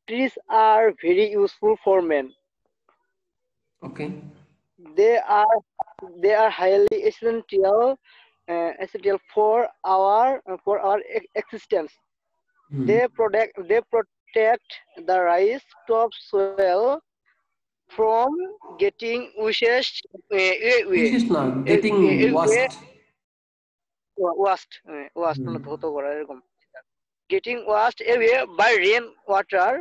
trees are very useful for men. Okay. They are highly essential for our existence. They protect the rice topsoil from getting বিশেষ না, getting washed. washed মানে ধৌত করা এরকম getting washed away by rain water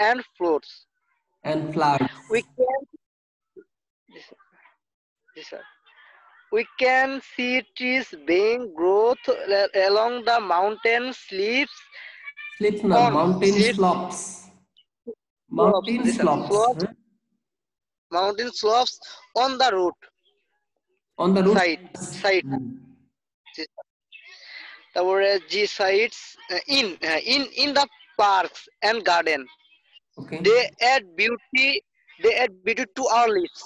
and floods. And floods. We can Yes, sir. We can see trees being growth along the mountain slips Slips না, on mountain slips slopes. slopes, Mountain yes, sir. slopes. Slopes, mountain slopes on the road On the road side. তারপরে G sites in the parks and garden. Okay. They add beauty to our lives.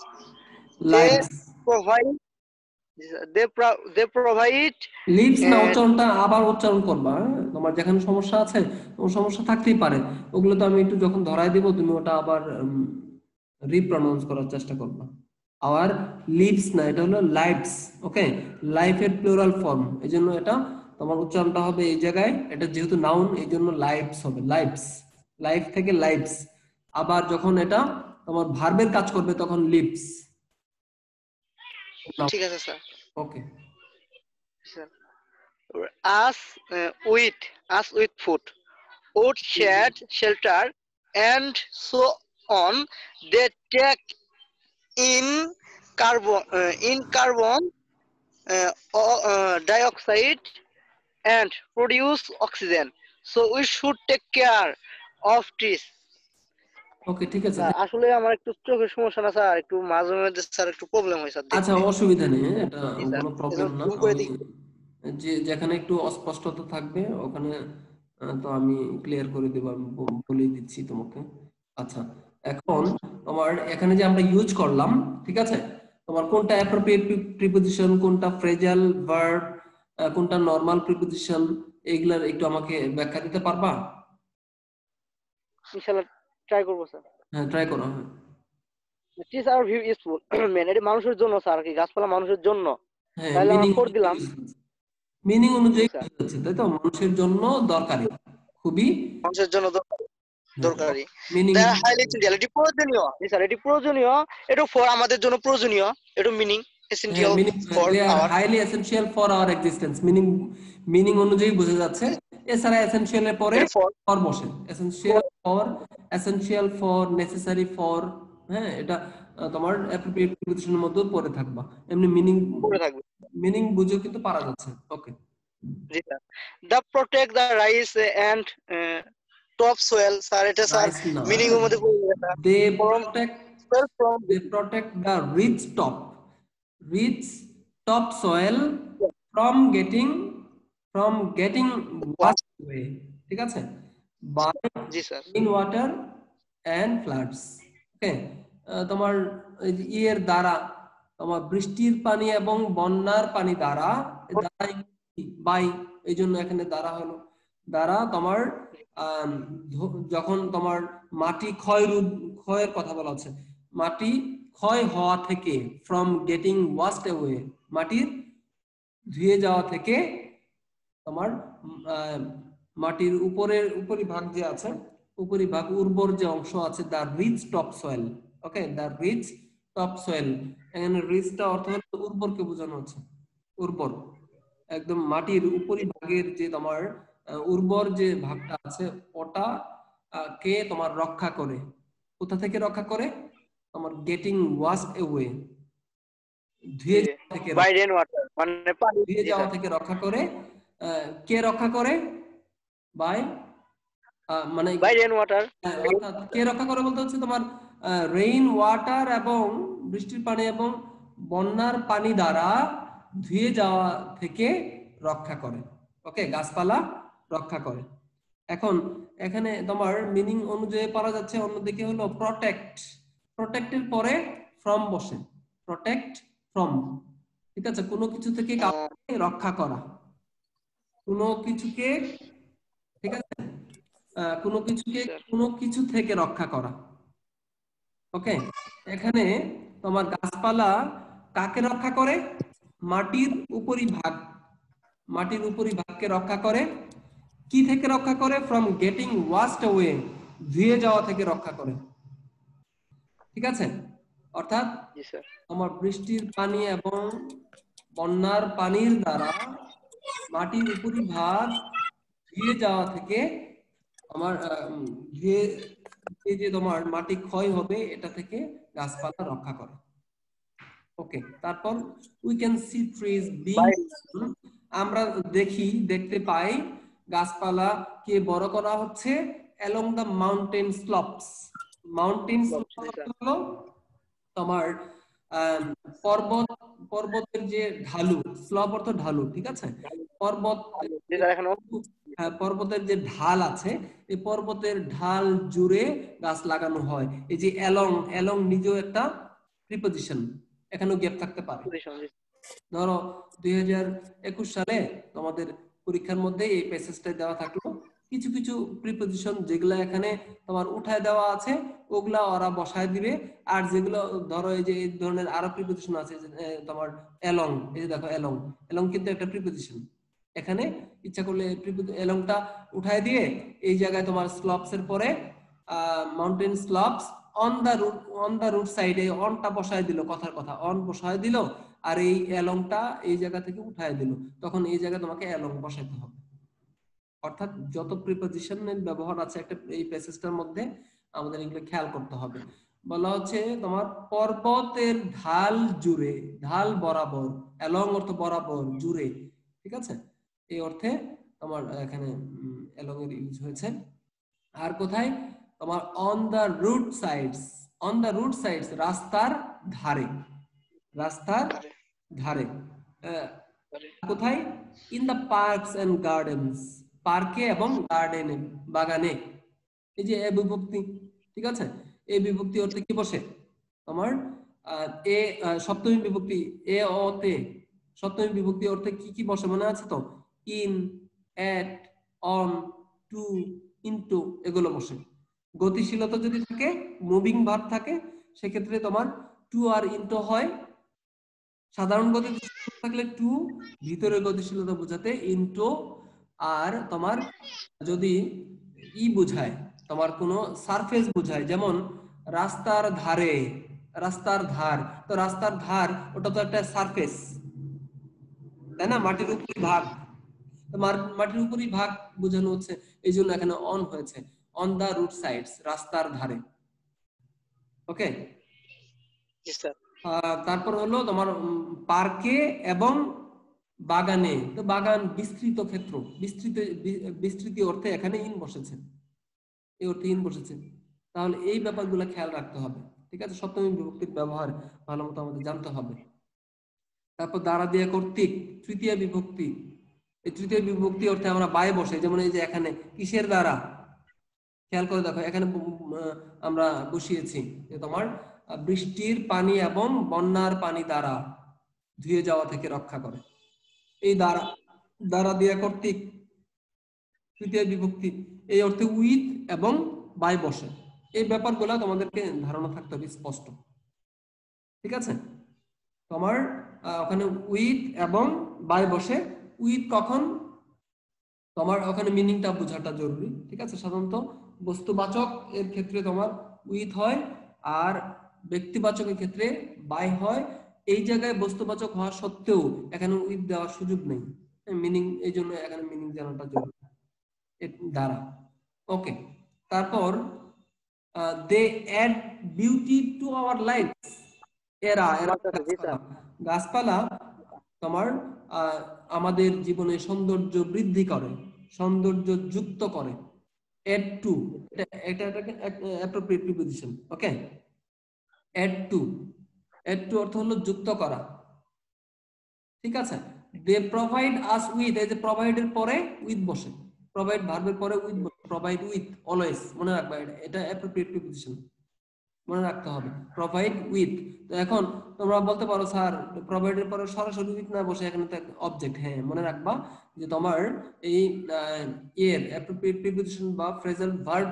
Lives. They provide lives না, উচ্চারণটা আবার উচ্চারণ করবা। তোমার যেখানে সমস্যা আছে, তোমার সমস্যা থাকতেই পারে, ওগুলো তো আমি একটু যখন ধরাই দিব তুমি ওটা আবার রিপ্রনাউন্স করার চেষ্টা করবা। আওয়ার লিভস না, এটা হলো লাইভস। ওকে, লাইফের প্লুরাল ফর্ম, এইজন্য এটা তোমার উচ্চারণটা হবে এই জায়গায়, এটা যেহেতু নাউন এই জন্য লাইভস হবে, লাইভস, লাইফ থেকে লাইভস। আবার যখন এটা তোমার ভার্বের কাজ করবে তখন লিভস। ঠিক আছে sir. Okay. As with food, wood, shelter, and so on. They take in carbon dioxide and produce oxygen. So we should take care of trees. ওকে, ঠিক আছে। আসলে আমার একটু চোখের সমস্যা না স্যার, একটু মাঝে মাঝে স্যার একটু প্রবলেম হয় স্যার। আচ্ছা, অসুবিধা নেই, এটা কোনো প্রবলেম না। যে যেখানে একটু অস্পষ্টতা থাকবে ওখানে তো আমি ক্লিয়ার করে দেব, আমি বলে দিচ্ছি তোমাকে। আচ্ছা, এখন তোমার এখানে যে আমরা ইউজ করলাম, ঠিক আছে, তোমার কোনটা অ্যাপ্রোপ্রিয়েট প্রিপোজিশন, কোনটা ফ্রেজাল ভার্ব, কোনটা নরমাল প্রিপোজিশন, এইগুলার একটু আমাকে ব্যাখ্যা দিতে পারবা? ইনশাআল্লাহ ট্রাই করব স্যার। হ্যাঁ, ট্রাই করো। হ্যাঁ, trees are very useful, men এটা মানুষের জন্য স্যার, কি গাছপালা মানুষের জন্য। হ্যাঁ, তাহলে আমরা ফোর দিলাম, মিনিং অনুযায়ী হচ্ছে, তাই তো, মানুষের জন্য দরকারি, খুবই মানুষের জন্য দরকারি। মিনিং হাইলি এসেনশিয়াল, এটি প্রয়োজনীয় স্যার, এটি প্রয়োজনীয়, এটা ফর আমাদের জন্য প্রয়োজনীয়, এটা meaning essential for our, highly essential for our existence. Meaning অনুযায়ী বোঝা যাচ্ছে। এছাড়া এসেনশিয়াল এর পরে ফর বসে, এসেনশিয়াল ফর নেসেসারি ফর, হ্যাঁ, এটা তোমার অ্যাপ্রোপ্রিয়েট প্রিপোজিশনের মধ্যে পড়ে থাকবা। এমনি মিনিং বুঝেও কিন্তু পারা যাচ্ছে। ওকে, জি sir. The protect the rice and top soil, sir এটা স্যার মিনিং এর মধ্যে পড়ে গেছে। They protect the rich top soil from getting washed away, ঠিক আছে, by rain water and floods. ওকে, তোমার ইয়ের দ্বারা, তোমার বৃষ্টির পানি এবং বন্যার পানি দ্বারা, বাই, এই জন্য এখানে দ্বারা হলো, দ্বারা তোমার যখন তোমার মাটি ক্ষয়ের কথা বলা হচ্ছে, মাটি ক্ষয় হওয়া থেকে, ফ্রম গেটিং ওয়াশড অ্যাওয়ে, মাটির ধুয়ে যাওয়া থেকে, তোমার মাটির উপরিভাগ যে আছে, উপরিভাগ উর্বর যে অংশ আছে, the rich top soil. Okay, the rich top soil, এখানে রিচটা অর্থ হলো উর্বরকে বোঝানো হচ্ছে, উর্বর, একদম মাটির উপরিভাগের যে তোমার উর্বর যে ভাগটা আছে, ওটা কে তোমার রক্ষা করে। কোথা থেকে রক্ষা করে? তোমার গেটিং ওয়াশড অ্যাওয়ে, ধুয়ে যাওয়া থেকে রক্ষা করে। কে রক্ষা করে? বাই, মানে অর্থাৎ কে রক্ষা করে বলতে হচ্ছে তোমার রেইন ওয়াটার এবং বৃষ্টির পানি এবং বন্যার পানি দ্বারা ধুয়ে যাওয়া থেকে রক্ষা করে। ওকে, গাছপালা রক্ষা করে। এখন এখানে তোমার মিনিং অনুযায়ী পাওয়া যাচ্ছে, অন্যদিকে হলো প্রোটেক্ট। প্রোটেক্টের পরে ফ্রম বসে, প্রোটেক্ট ফ্রম, ঠিক আছে, কোনো কিছু থেকে কাউকে রক্ষা করা, কোনো কিছুকে, ঠিক আছে, কোনো কিছুকে কোনো কিছু থেকে রক্ষা করা। ওকে, এখানে তোমার গাছপালা কাকে রক্ষা করে? মাটির উপরিভাগ, মাটির উপরিভাগকে রক্ষা করে। কি থেকে রক্ষা করে? ফ্রম গেটিং ওয়াশড অ্যাওয়ে, ধুয়ে যাওয়া থেকে রক্ষা করে। ঠিক আছে, অর্থাৎ তোমার বৃষ্টির পানি এবং বন্যার পানির দ্বারা মাটির উপরিভাগ ধুয়ে যাওয়া থেকে আমার ধুয়ে যে তোমার মাটি ক্ষয় হবে এটা থেকে গাছপালা রক্ষা করে। ওকে, তারপর we can see trees being, আমরা দেখতে পাই গাছপালা কে বড় করা হচ্ছে along the mountain slopes। Mountain হলো তোমার পর্বতের যে ঢালু, স্লপ অর্থ ঢালু, ঠিক আছে, পর্বতের যে ঢাল আছে এই পর্বতের ঢাল জুড়ে গাছ লাগানো হয়। এই যে অ্যালং নিজেও একটা প্রিপজিশন, এখানেও গ্যাপ থাকতে পারে। ধরো 2021 সালে তোমাদের পরীক্ষার মধ্যে এই প্যাসেজটা দেওয়া থাকলো, কিছু কিছু প্রিপজিশন যেগুলা এখানে তোমার উঠায় দেওয়া আছে ওগুলা ওরা বসায় দিবে, আর যেগুলো ধরো এই যে এই ধরনের আরো প্রিপজিশন আছে তোমার অ্যালং, এই যে দেখো অ্যালং কিন্তু একটা প্রিপজিশন, এখানে ইচ্ছা করলে অ্যালংটা উঠায় দিয়ে এই জায়গায় তোমার স্লপস এর পরে মাউন্টেন স্লপস অন দা রুট সাইডে অনটা বসায় দিল, কথার কথা অন বসায় দিল, আর এই অ্যালংটা এই জায়গা থেকে উঠায় দিল, তখন এই জায়গায় তোমাকে অ্যালং বসাইতে হবে। অর্থাৎ যত প্রিপজিশনের ব্যবহার আছে একটা এই প্যাসেজটার মধ্যে আমাদের এগুলো খেয়াল করতে হবে। বলা হচ্ছে তোমার পর্বতের ঢাল জুড়ে, ঢাল বরাবর, অ্যালং অর্থ বরাবর, জুড়ে, ঠিক আছে, এই অর্থে তোমার এখানে অ্যালং এর ইউজ হয়েছে। আর কোথায়? তোমার on the road sides, on the road sides রাস্তার ধারে, রাস্তার ধারে। কোথায়? In the parks and gardens, পার্কে এবং গার্ডেনে, বাগানে। এই যে এ বিভক্তি, ঠিক আছে, এই বিভক্তি অর্থে কি বসে? তোমার এ সপ্তমী বিভক্তি এ ও তে, সপ্তমী বিভক্তি অর্থে কি কি বসে মনে আছে তো? In, at, on, to, into, এগুলো বসে। গতিশীলতা যদি থাকে, মুভিং ভার্ব থাকে, সেক্ষেত্রে তোমার টু আর ইনটু হয়। সাধারণ গতিশীলতা থাকলে টু, ভিতরের গতিশীলতা বোঝাতে ইনটু, আর তোমার যদি ই বোঝায়, তোমার কোনো সারফেস বোঝায়, যেমন রাস্তার ধারে, রাস্তার ধার, তো রাস্তার ধার ওটা তো একটা সারফেস, তাই না, মাটির উপরি ভাগ, মাটির উপরি ভাগ বোঝানো হচ্ছে, এই জন্য এখানে অন হয়েছে, অন দা রুট সাইডস, রাস্তার ধারে। ওকে, তারপর হলো তোমার পার্কে এবং বাগানে, তো বাগান বিস্তৃত ক্ষেত্র, বিস্তৃতি অর্থে এখানে ইন বসেছে, এই অর্থে ইন বসেছে। তাহলে এই ব্যাপারগুলো খেয়াল রাখতে হবে, ঠিক আছে, সপ্তমী বিভক্তির ব্যবহার ভালো মতো আমাদের জানতে হবে। তারপর দ্বারা দিয়ে কর্তৃক, তৃতীয় বিভক্তি, এই তৃতীয় বিভক্তি অর্থে আমরা বাই বসে, যেমন এই যে এখানে কিসের দ্বারা, খেয়াল করে দেখো এখানে আমরা বসিয়েছি যে তোমার বৃষ্টির পানি এবং বন্যার পানি দ্বারা ধুয়ে যাওয়া থেকে রক্ষা করে। এই দ্বারা দিয়ে কর্তৃক তৃতীয় বিভক্তি, এই অর্থে উইথ এবং বাই বসে। এই ব্যাপারগুলো তোমাদেরকে ধারণা থাকতে হবে স্পষ্ট, ঠিক আছে। তোমার ওখানে উইথ এবং বাই বসে, উইথ কখন, তোমার ওখানে মিনিংটা বোঝাটা জরুরি, ঠিক আছে। সাধারণত বস্তুবাচক এর ক্ষেত্রে তোমার উইথ হয়, আর ব্যক্তিবাচকের ক্ষেত্রে বাই হয়। এই জায়গায় বস্তুবাচক হওয়া সত্ত্বেও এখানে উইথ দেওয়ার সুযোগ নেই, মিনিং, এই জন্য এখানে মিনিং জানাটা জরুরি দ্বারা। ওকে, তারপর they add beauty to our lives, এরা গাছপালা তোমার আমাদের জীবনে সৌন্দর্য বৃদ্ধি করে, সৌন্দর্য যুক্ত করে। add to, এটা appropriate preposition. Okay, add to অর্থ হলো যুক্ত করা, ঠিক আছে। they provide us with, এই যে provide এর পরে with বসে, provide ভার্বের পরে with বসে, provide with অলওয়েজ, মনে রাখবা এটা অ্যাপ্রোপ্রিয়েট প্রিপজিশন। মনে রাখতে হবে প্রোভাইড উইথ। তো এখন তোমরা বলতে পারো স্যার প্রোভাইডের পরে সরাসরি উইথ না বসে এখানে তো অবজেক্ট। হ্যাঁ মনে রাখবা যে তোমার এই এর অ্যাপ্রোপ্রিয়েট প্রিপোজিশন বা ফ্রেজাল ভার্ব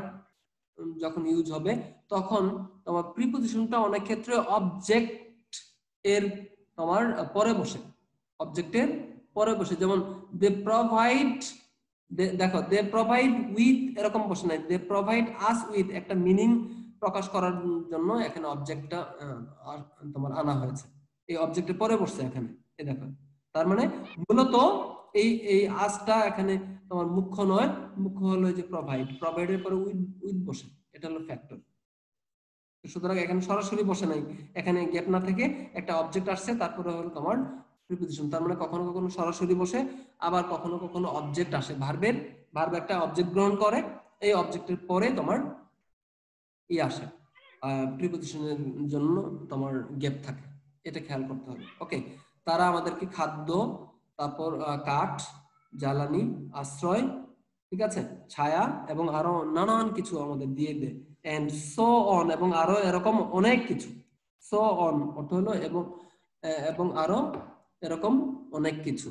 যখন ইউজ হবে তখন তোমার প্রিপোজিশনটা অনেক ক্ষেত্রে অবজেক্ট এর তোমার পরে বসে, অবজেক্টের পরে বসে। যেমন দে প্রোভাইড, দেখো দে প্রোভাইড উইথ এরকম বসে নাই, দে প্রোভাইড আস উইথ একটা মিনিং প্রকাশ করার জন্য এখানে অবজেক্টটা তোমার আনা হয়েছে, এই অবজেক্টের পরে বসছে এখানে। এই দেখো তার মানে মূলত এই এই আসটা এখানে তোমার মুখ্য নয়, মুখ্য হলো যে প্রোভাইড, প্রোভাইডের পরে উইথ উইথ বসে, এটা হলো ফ্যাক্টর। সুতরাং এখানে সরাসরি বসে নাই, এখানে গ্যাপ না থেকে একটা অবজেক্ট আসছে তারপরে হলো তোমার প্রিপোজিশন। তার মানে কখনো কখনো সরাসরি বসে, আবার কখনো কখনো অবজেক্ট আসে, ভার্বের ভার্ব একটা অবজেক্ট গ্রহণ করে, এই অবজেক্টের পরে তোমার ই আসে, প্রিপোজিশনের জন্য তোমার গ্যাপ থাকে, এটা খেয়াল করতে হবে। ওকে, তারা আমাদেরকে খাদ্য, তারপর কাঠ, জ্বালানি, আশ্রয়, ঠিক আছে, ছায়া এবং আরো নানান কিছু আমাদের দিয়ে দেয়, এন্ড সো অন, এবং আরো এরকম অনেক কিছু। সো অন অর্থ হলো এবং আরো এরকম অনেক কিছু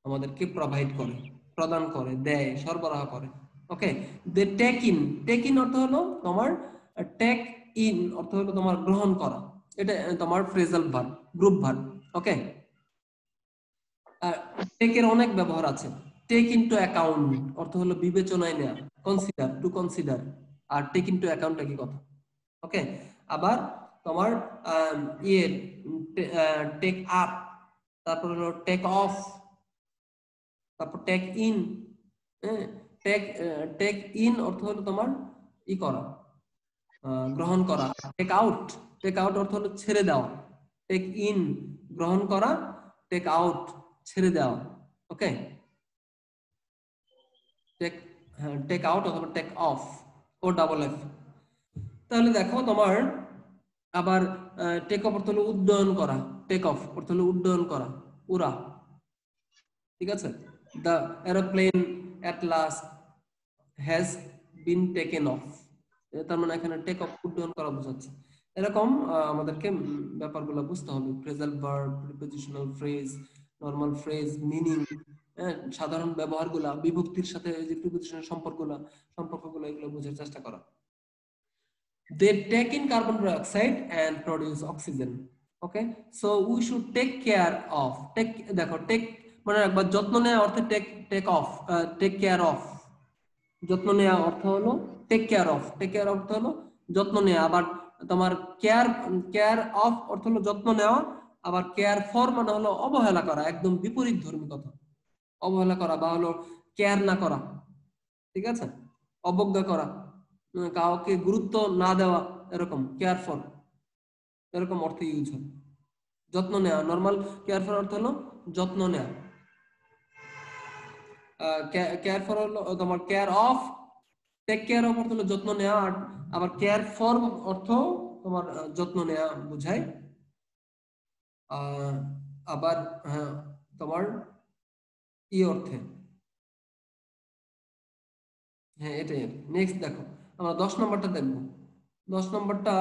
আমাদেরকে প্রোভাইড করে, প্রদান করে, দেয়, সরবরাহ করে। Okay, they take in, take in অর্থ হলো তোমার টেক ইন অর্থ হলো তোমার গ্রহণ করা, এটা তোমার ফ্রেজাল ভার্ব, গ্রুপ ভার্ব। ওকে, টেক এর অনেক ব্যবহার আছে। টেক ইনটু অ্যাকাউন্ট অর্থ হলো বিবেচনায় নেওয়া, কনসিডার, টু কনসিডার। আর টেক ইনটু অ্যাকাউন্ট কি কথা? ওকে, আবার তোমার ইয়ে টেক আপ, তারপর হলো টেক অফ, তারপর take in. Take take in অর্থ হলো তোমার ই করা, গ্রহণ করা। টেক আউট, টেক আউট অর্থ হলো ছেড়ে দেওয়া। টেক ইন গ্রহণ করা, টেক আউট ছেড়ে দেওয়া। ওকে, টেক টেক আউট অথবা take off, O double F. তাহলে দেখো তোমার আবার টেক অফ অর্থ হলো উড্ডয়ন করা, টেক অফ অর্থ হলো উড্ডয়ন করা, উড়া, ঠিক আছে। The aeroplane at last has been taken of, তার মানে এখানে টেক অফ উড্ডয়ন করা বোঝাচ্ছে। এরকম আমাদেরকে ব্যাপারগুলো বুঝতে হবে, phrasal verb, prepositional phrase, normal phrase, meaning, সাধারণ ব্যবহারগুলা, বিভক্তির সাথে যে প্রিপোজিশনের সম্পর্কগুলো এগুলো বোঝার চেষ্টা করা। They take in carbon dioxide and produce oxygen. Okay, so we should take care of, take, দেখো টেক মানে একবার যত্ন নেওয়া অর্থে take off, take care of. যত্ন নেওয়া অর্থ হলো take care of, take care অর্থ হলো যত্ন নেওয়া। আবার তোমার কেয়ার অফ অর্থ হলো যত্ন নেওয়া, আবার কেয়ার ফর মানে হলো অবহেলা করা, একদম বিপরীত ধর্মী কথা, অবহেলা করা বা হলো কেয়ার না করা, ঠিক আছে, অবজ্ঞা করা, কাউকে গুরুত্ব না দেওয়া, এরকম কেয়ার ফর, এরকম অর্থে ইউজ হয়। যত্ন নেওয়া, নরমাল কেয়ার ফর অর্থ হলো যত্ন নেওয়া। কেয়ার ফর হলো তোমার care of, take care of অর্থ হলো যত্ন নেওয়া, আর আবার কেয়ার ফর অর্থ তোমার যত্ন নেওয়া বোঝায়। আবার তোমার ই অর্থে, হ্যাঁ এটাই। নেক্সট দেখো আমরা 10 নম্বরটা দেখবো। 10 নম্বরটা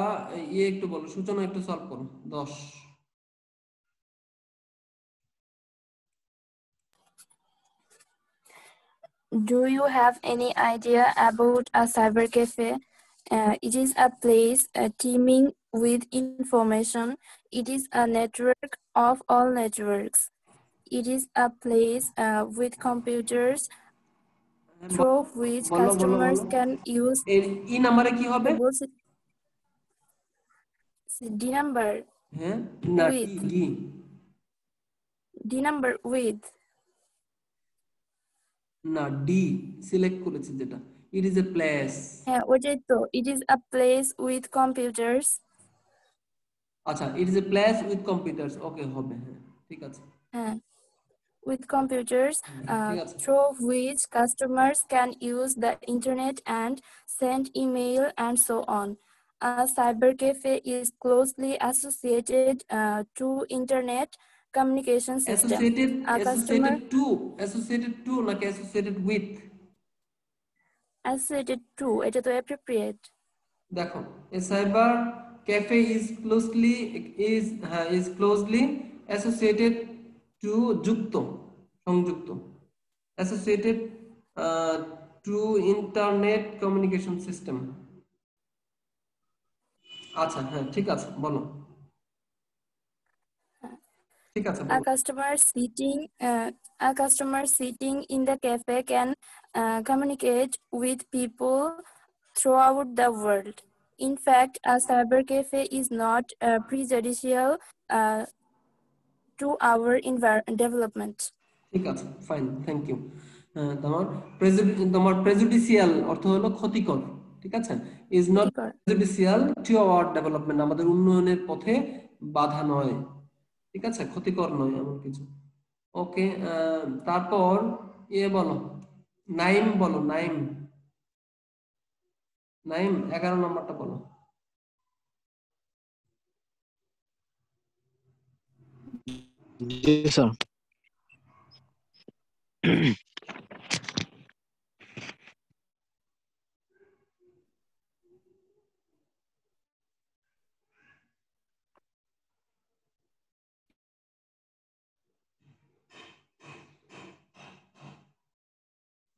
একটু বলো, সূচনা একটু সলভ করো। 10, do you have any idea about a cyber cafe? It is a place teeming with information. It is a network of all networks. It is a place with computers through which customers can use. ই নম্বরে কি হবে? D number. হ্যাঁ না D number with. না D select করেছি যেটা, it is a place. হ্যাঁ ওইটাই তো, it is a place with computers. আচ্ছা, it is a place with computers, okay হবে, হ্যাঁ ঠিক আছে। হ্যাঁ, with computers through which customers can use the internet and send email and so on. A cyber cafe is closely associated to internet communication system. Associated to নাকি associated with? Associated to, এটা তো appropriate. দেখো a cyber cafe is closely associated to যুক্ত সংযুক্ত associated to internet communication system আচ্ছা হ্যাঁ ঠিক আছে বলো ঠিক আছে বলো A customer sitting in the cafe can communicate with people throughout the world. In fact, a cyber cafe is not prejudicial to our development. ঠিক আছে ফাইন থ্যাংক ইউ তোমার প্রেজুডিশিয়াল অর্থ হলো ক্ষতিকর ঠিক আছে is not prejudicial to our development আমাদের উন্নয়নের পথে বাধা নয় ঠিক আছে ক্ষতিকর নয় এমন কিছু ওকে তারপর বলো নাইম বলো নাইম 11 নম্বরটা বলো জি স্যার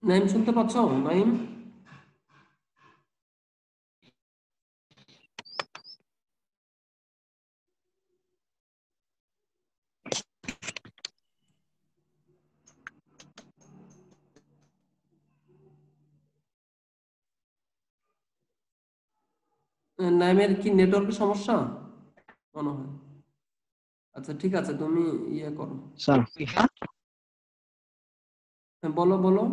নাইম শুনতে পাচ্ছ নাইম নাইমের কি নেটওয়ার্কের সমস্যা মনে হয় আচ্ছা ঠিক আছে তুমি করো স্যার বলো বলো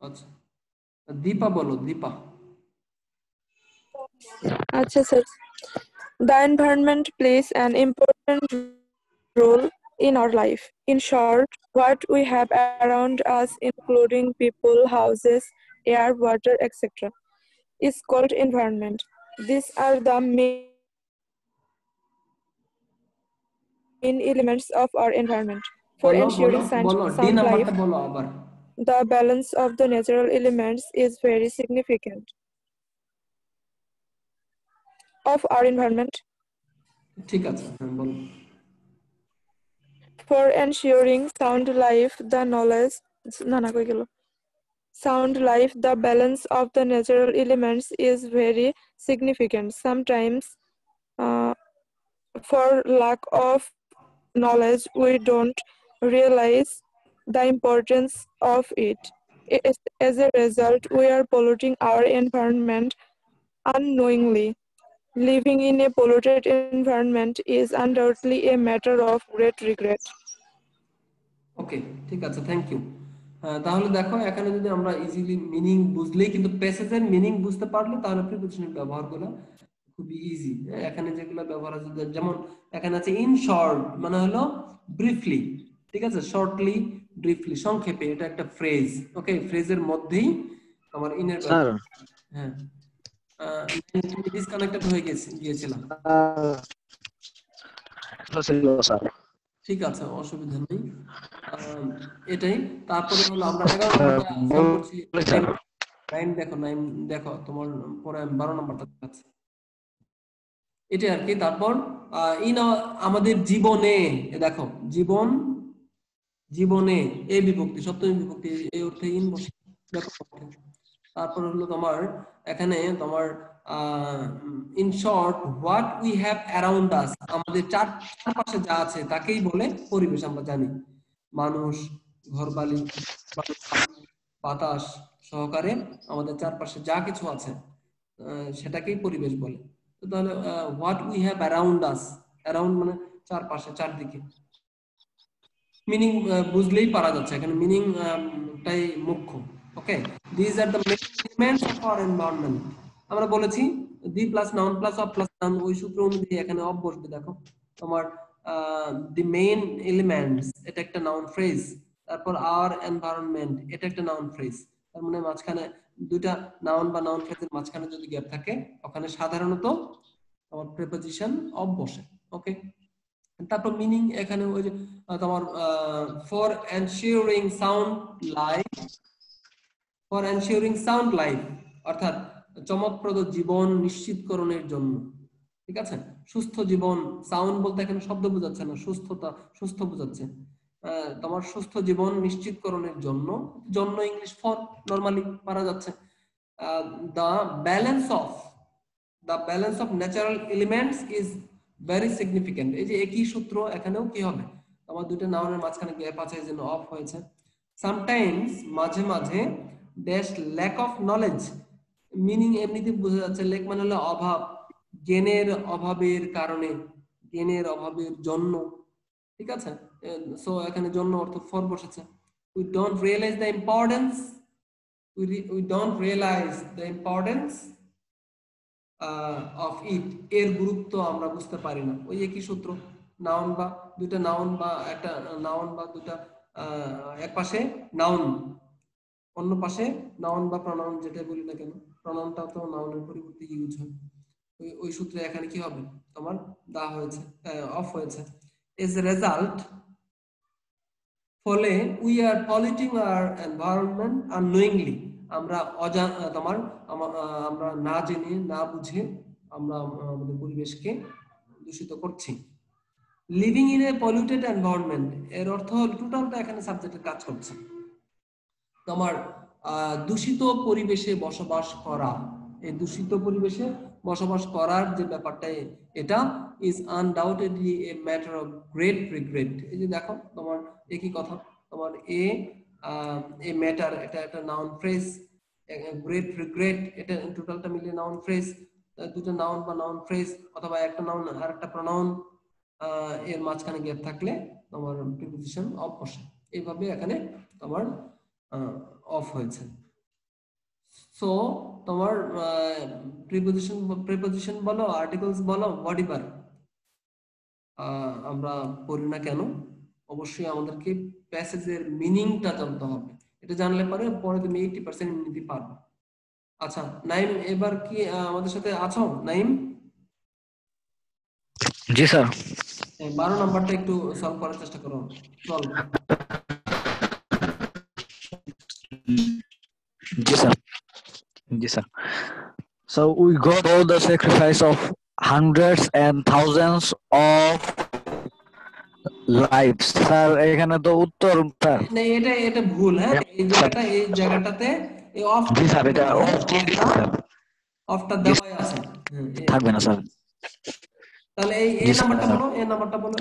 আচ্ছা দীপা বলো Dipa Acha sir. The environment plays an important role in our life. In short, what we have around us, including people, houses, air, water, etc., is called environment. These are the main elements of our environment. For ensuring sound life, the balance of the natural elements is very significant of our environment. ঠিক আছে বলো For ensuring sound life, the balance of the natural elements is very significant. Sometimes, for lack of knowledge, we don't realize the importance of it. As a result, we are polluting our environment unknowingly. Living in a polluted environment is undoubtedly a matter of great regret. ওকে ঠিক আছে thank you তাহলে দেখো এখানে যদি আমরা easily meaning বুঝলেই কিন্তু প্যাসেজের meaning বুঝতে পারলে তাহলে প্রিপোজিশনের ব্যবহারগুলো খুবই ইজি এখানে যেগুলো ব্যবহার আছে যেমন এখানে আছে ইন শর্ট মানে হলো ব্রিফলি ঠিক আছে শর্টলি ব্রিফলি সংক্ষেপে এটা একটা ফ্রেজ ওকে ফ্রেজের মধ্যেই আমার ইনের স্যার হ্যাঁ তুমি ডিসকানেক্টেড হয়ে গিয়েছিলাম স্যার ঠিক আছে অসুবিধা নেই এটাই তারপরে হলো আমরা 11 নম্বরটা করছি 9 দেখো 9 দেখো তোমার পরে 12 নম্বরটা আছে এটা আর কি তারপর আমাদের জীবনে দেখো জীবনে এই বিভক্তি সপ্তমী বিভক্তি এই অর্থে ইন বসে দেখো তারপর হলো তোমার এখানে তোমার in short what we have around us আমাদের চারপাশে যা আছে তাকেই বলে পরিবেশ আমরা জানি মানুষ ঘরবাড়ি বাতাস সহকারে আমাদের চারপাশে যা কিছু আছে সেটাকেই পরিবেশ বলে তো তাহলে what we have around us around মানে চারপাশে চারদিকে মিনিং বুঝলেই পারা যাচ্ছে এখানে মিনিং টাই মুখ্য okay this are the main elements of our environment আমরা বলেছি the plus noun plus of plus noun ওই সূত্র অনুযায়ী এখানে অফ বসবে দেখো তোমার দি মেইন এলিমেন্টস এটা একটা নাউন ফ্রেজ তারপর আওয়ার এনভায়রনমেন্ট এটা একটা নাউন ফ্রেজ তার মানে মাঝখানে দুইটা নাউন বা নাউন ফ্রেজের মাঝখানে যদি গ্যাপ থাকে ওখানে সাধারণত তোমার প্রিপোজিশন অফ বসে ওকে তারপর মিনিং এখানে ওই যে তোমার for ensuring sound life for ensuring sound life, অর্থাৎ চমকপ্রদ জীবন নিশ্চিতকরণের জন্য। ঠিক আছে, সুস্থ জীবন, সাউন্ড বলতে এখানে শব্দ বোঝাচ্ছে না, সুস্থতা, সুস্থ বোঝাচ্ছে। তোমার সুস্থ জীবন নিশ্চিতকরণের জন্য, জন্য ইংলিশ ফর নরমালি পারা যাচ্ছে। The balance of natural elements is very significant. এই যে একই সূত্র এখানেও কি হবে, তোমার দুটো নাউনের মাঝখানে গ্যাপ আছে, এই জন্য অফ হয়েছে। সামটাইমস, মাঝে মাঝে, dash lack of knowledge, meaning এমনিতে বোঝা যাচ্ছে, ল্যাক মানে হলো অভাব, জ্ঞানের অভাবের কারণে, জ্ঞানের অভাবের জন্য। ঠিক আছে, সো এখানে জন্য অর্থ ফর বসেছে। we don't realize the importance we don't realize the importance of it, এর গুরুত্ব আমরা বুঝতে পারি না। ওই একই সূত্র, নাউন বা দুইটা নাউন বা একটা নাউন বা দুইটা এক পাশে নাউন, অন্য পাশে নাউন বা প্রনাউন যেটা বলি না কেন, প্রনাউনটা তো নাউনের পরিবর্তে ইউজ হয়। ওই সূত্রে এখানে কি হবে, তোমার দা হয়েছে, অফ হয়েছে। এজ এ রেজাল্ট, ফলে we are polluting our environment unknowingly, আমরা আমরা না জেনে না বুঝে আমরা আমাদের পরিবেশকে দূষিত করছি। Living in a polluted environment, এর অর্থ হল টোটালটা এখানে সাবজেক্টের কাজ করছে। তোমার দূষিত পরিবেশে বসবাস করা, এই দূষিত পরিবেশে বসবাস করার যে ব্যাপারটা, এটা is undoubtedly a matter of great regret. এই যে দেখো তোমার একই কথা, তোমার এ ম্যাটার, এটা একটা নাউন ফ্রেজ, গ্রেট রিগ্রেট এটা টোটালটা মিলিয়ে নাউন ফ্রেজ। দুটো নাউন বা নাউন ফ্রেজ অথবা একটা নাউন আর একটা প্রনাউন, এর মাঝখানে গ্যাপ থাকলে তোমার প্রিপোজিশন অফ বসে। এইভাবে এখানে তোমার অফ হয়েছে। সো তোমার প্রিপোজিশন বলো, আর্টিকেলস বলো, বডিবার আমরা পড়ি না কেন, অবশ্যই আমাদেরকে প্যাসেজের মিনিংটা জানতে হবে। এটা জানলে পরে তুমি 80% এমনিতে পারবে। আচ্ছা নাইম, এবার কি আমাদের সাথে আছো নাইম? জি স্যার। 12 নাম্বারটা একটু সলভ করার চেষ্টা করো। চল। জি স্যার। জি sir. So we got all the sacrifice of hundreds and thousands of lives. Sir এখানে তো উত্তর স্যার। না এটা ভুল। হ্যাঁ, এই জায়গাটাতে এই অফ, জি স্যার, এটা অফ দিয়ে দিছি স্যার। অফটা দেওয়াই আছে, থাকবে না স্যার। তাহলে এই নাম্বারটা বলো, এই নাম্বারটা বলো।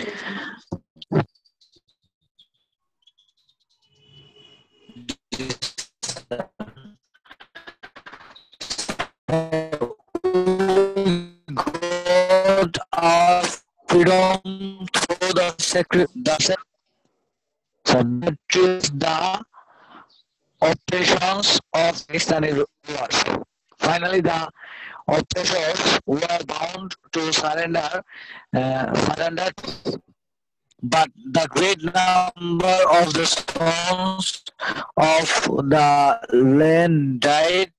God our freedom through the sacrifice that the operations of Pakistani rulers. Finally, the oppressors were bound to surrender, but the great number of the sons of the land died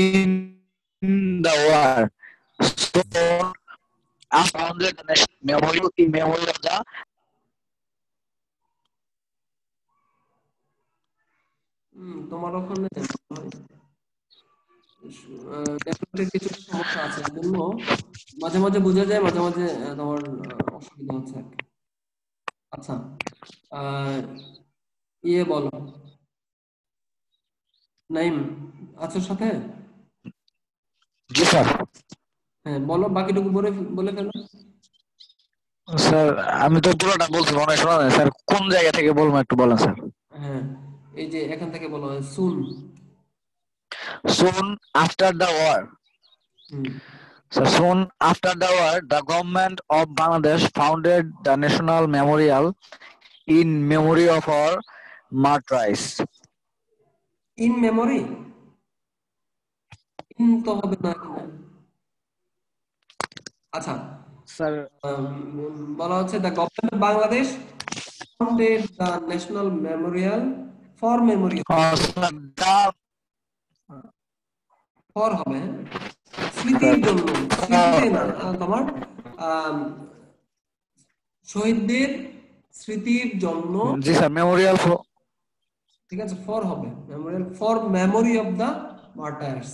in the war. So I founded the national memorial in memory of the তোমার ওখানে কিছু সমস্যা আছে, এজন্য মাঝে মাঝে বোঝা যায়, মাঝে মাঝে তোমার অসুবিধা হচ্ছে আর কি। আচ্ছা ইয়ে বলো নাইম, আছো সাথে? জি স্যার। হ্যাঁ বলো, বাকিটুকু বলে ফেলো। স্যার আমি তো পুরোটা বলছি, মনে শোনা যায় স্যার, কোন জায়গা থেকে বলবো একটু বলেন স্যার। হ্যাঁ এই যে এখান থেকে বলো, সুন after the war. So soon after the war, the government of Bangladesh founded the National Memorial in memory of our martyrs. In memory? In তো হবে না। আচ্ছা স্যার বলা হচ্ছে the government of Bangladesh founded the National Memorial for memorial. for হবে স্মৃতির জন্য, স্মৃতিতে না, তোমার শহীদদের স্মৃতির জন্য। জি স্যার, মেমোরিয়াল ঠিক আছে, ফর হবে memorial for memory of the martyrs.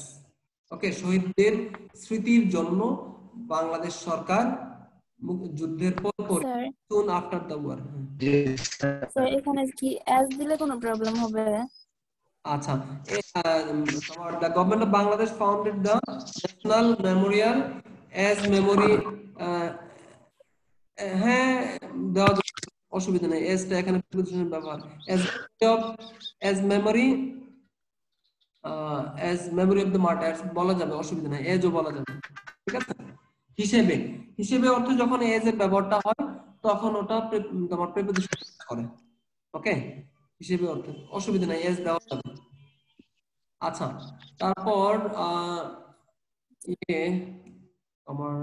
Okay, শহীদদের স্মৃতির জন্য বাংলাদেশ সরকার যুদ্ধের পর sir soon after the war। Sir এখানে কি অ্যাজ দিলে কোনো প্রবলেম হবে? আচ্ছা, তোমার the government of Bangladesh founded the national memorial as memory, হ্যাঁ দেওয়া যাবে, অসুবিধা নেই, এসটা এখানে প্রিপোজিশন ব্যবহার as memory as memory of the martyrs বলা যাবে, অসুবিধা নেই, এজও বলা যাবে। ঠিক আছে, হিসেবে, হিসেবে অর্থ যখন এজ এর ব্যবহারটা হয় তখন ওটা তোমার প্রিপোজিশন করে। ওকে, হিসেবে অর্থ অসুবিধা নেই, এজ দেওয়া যাবে। আচ্ছা, তারপর আমার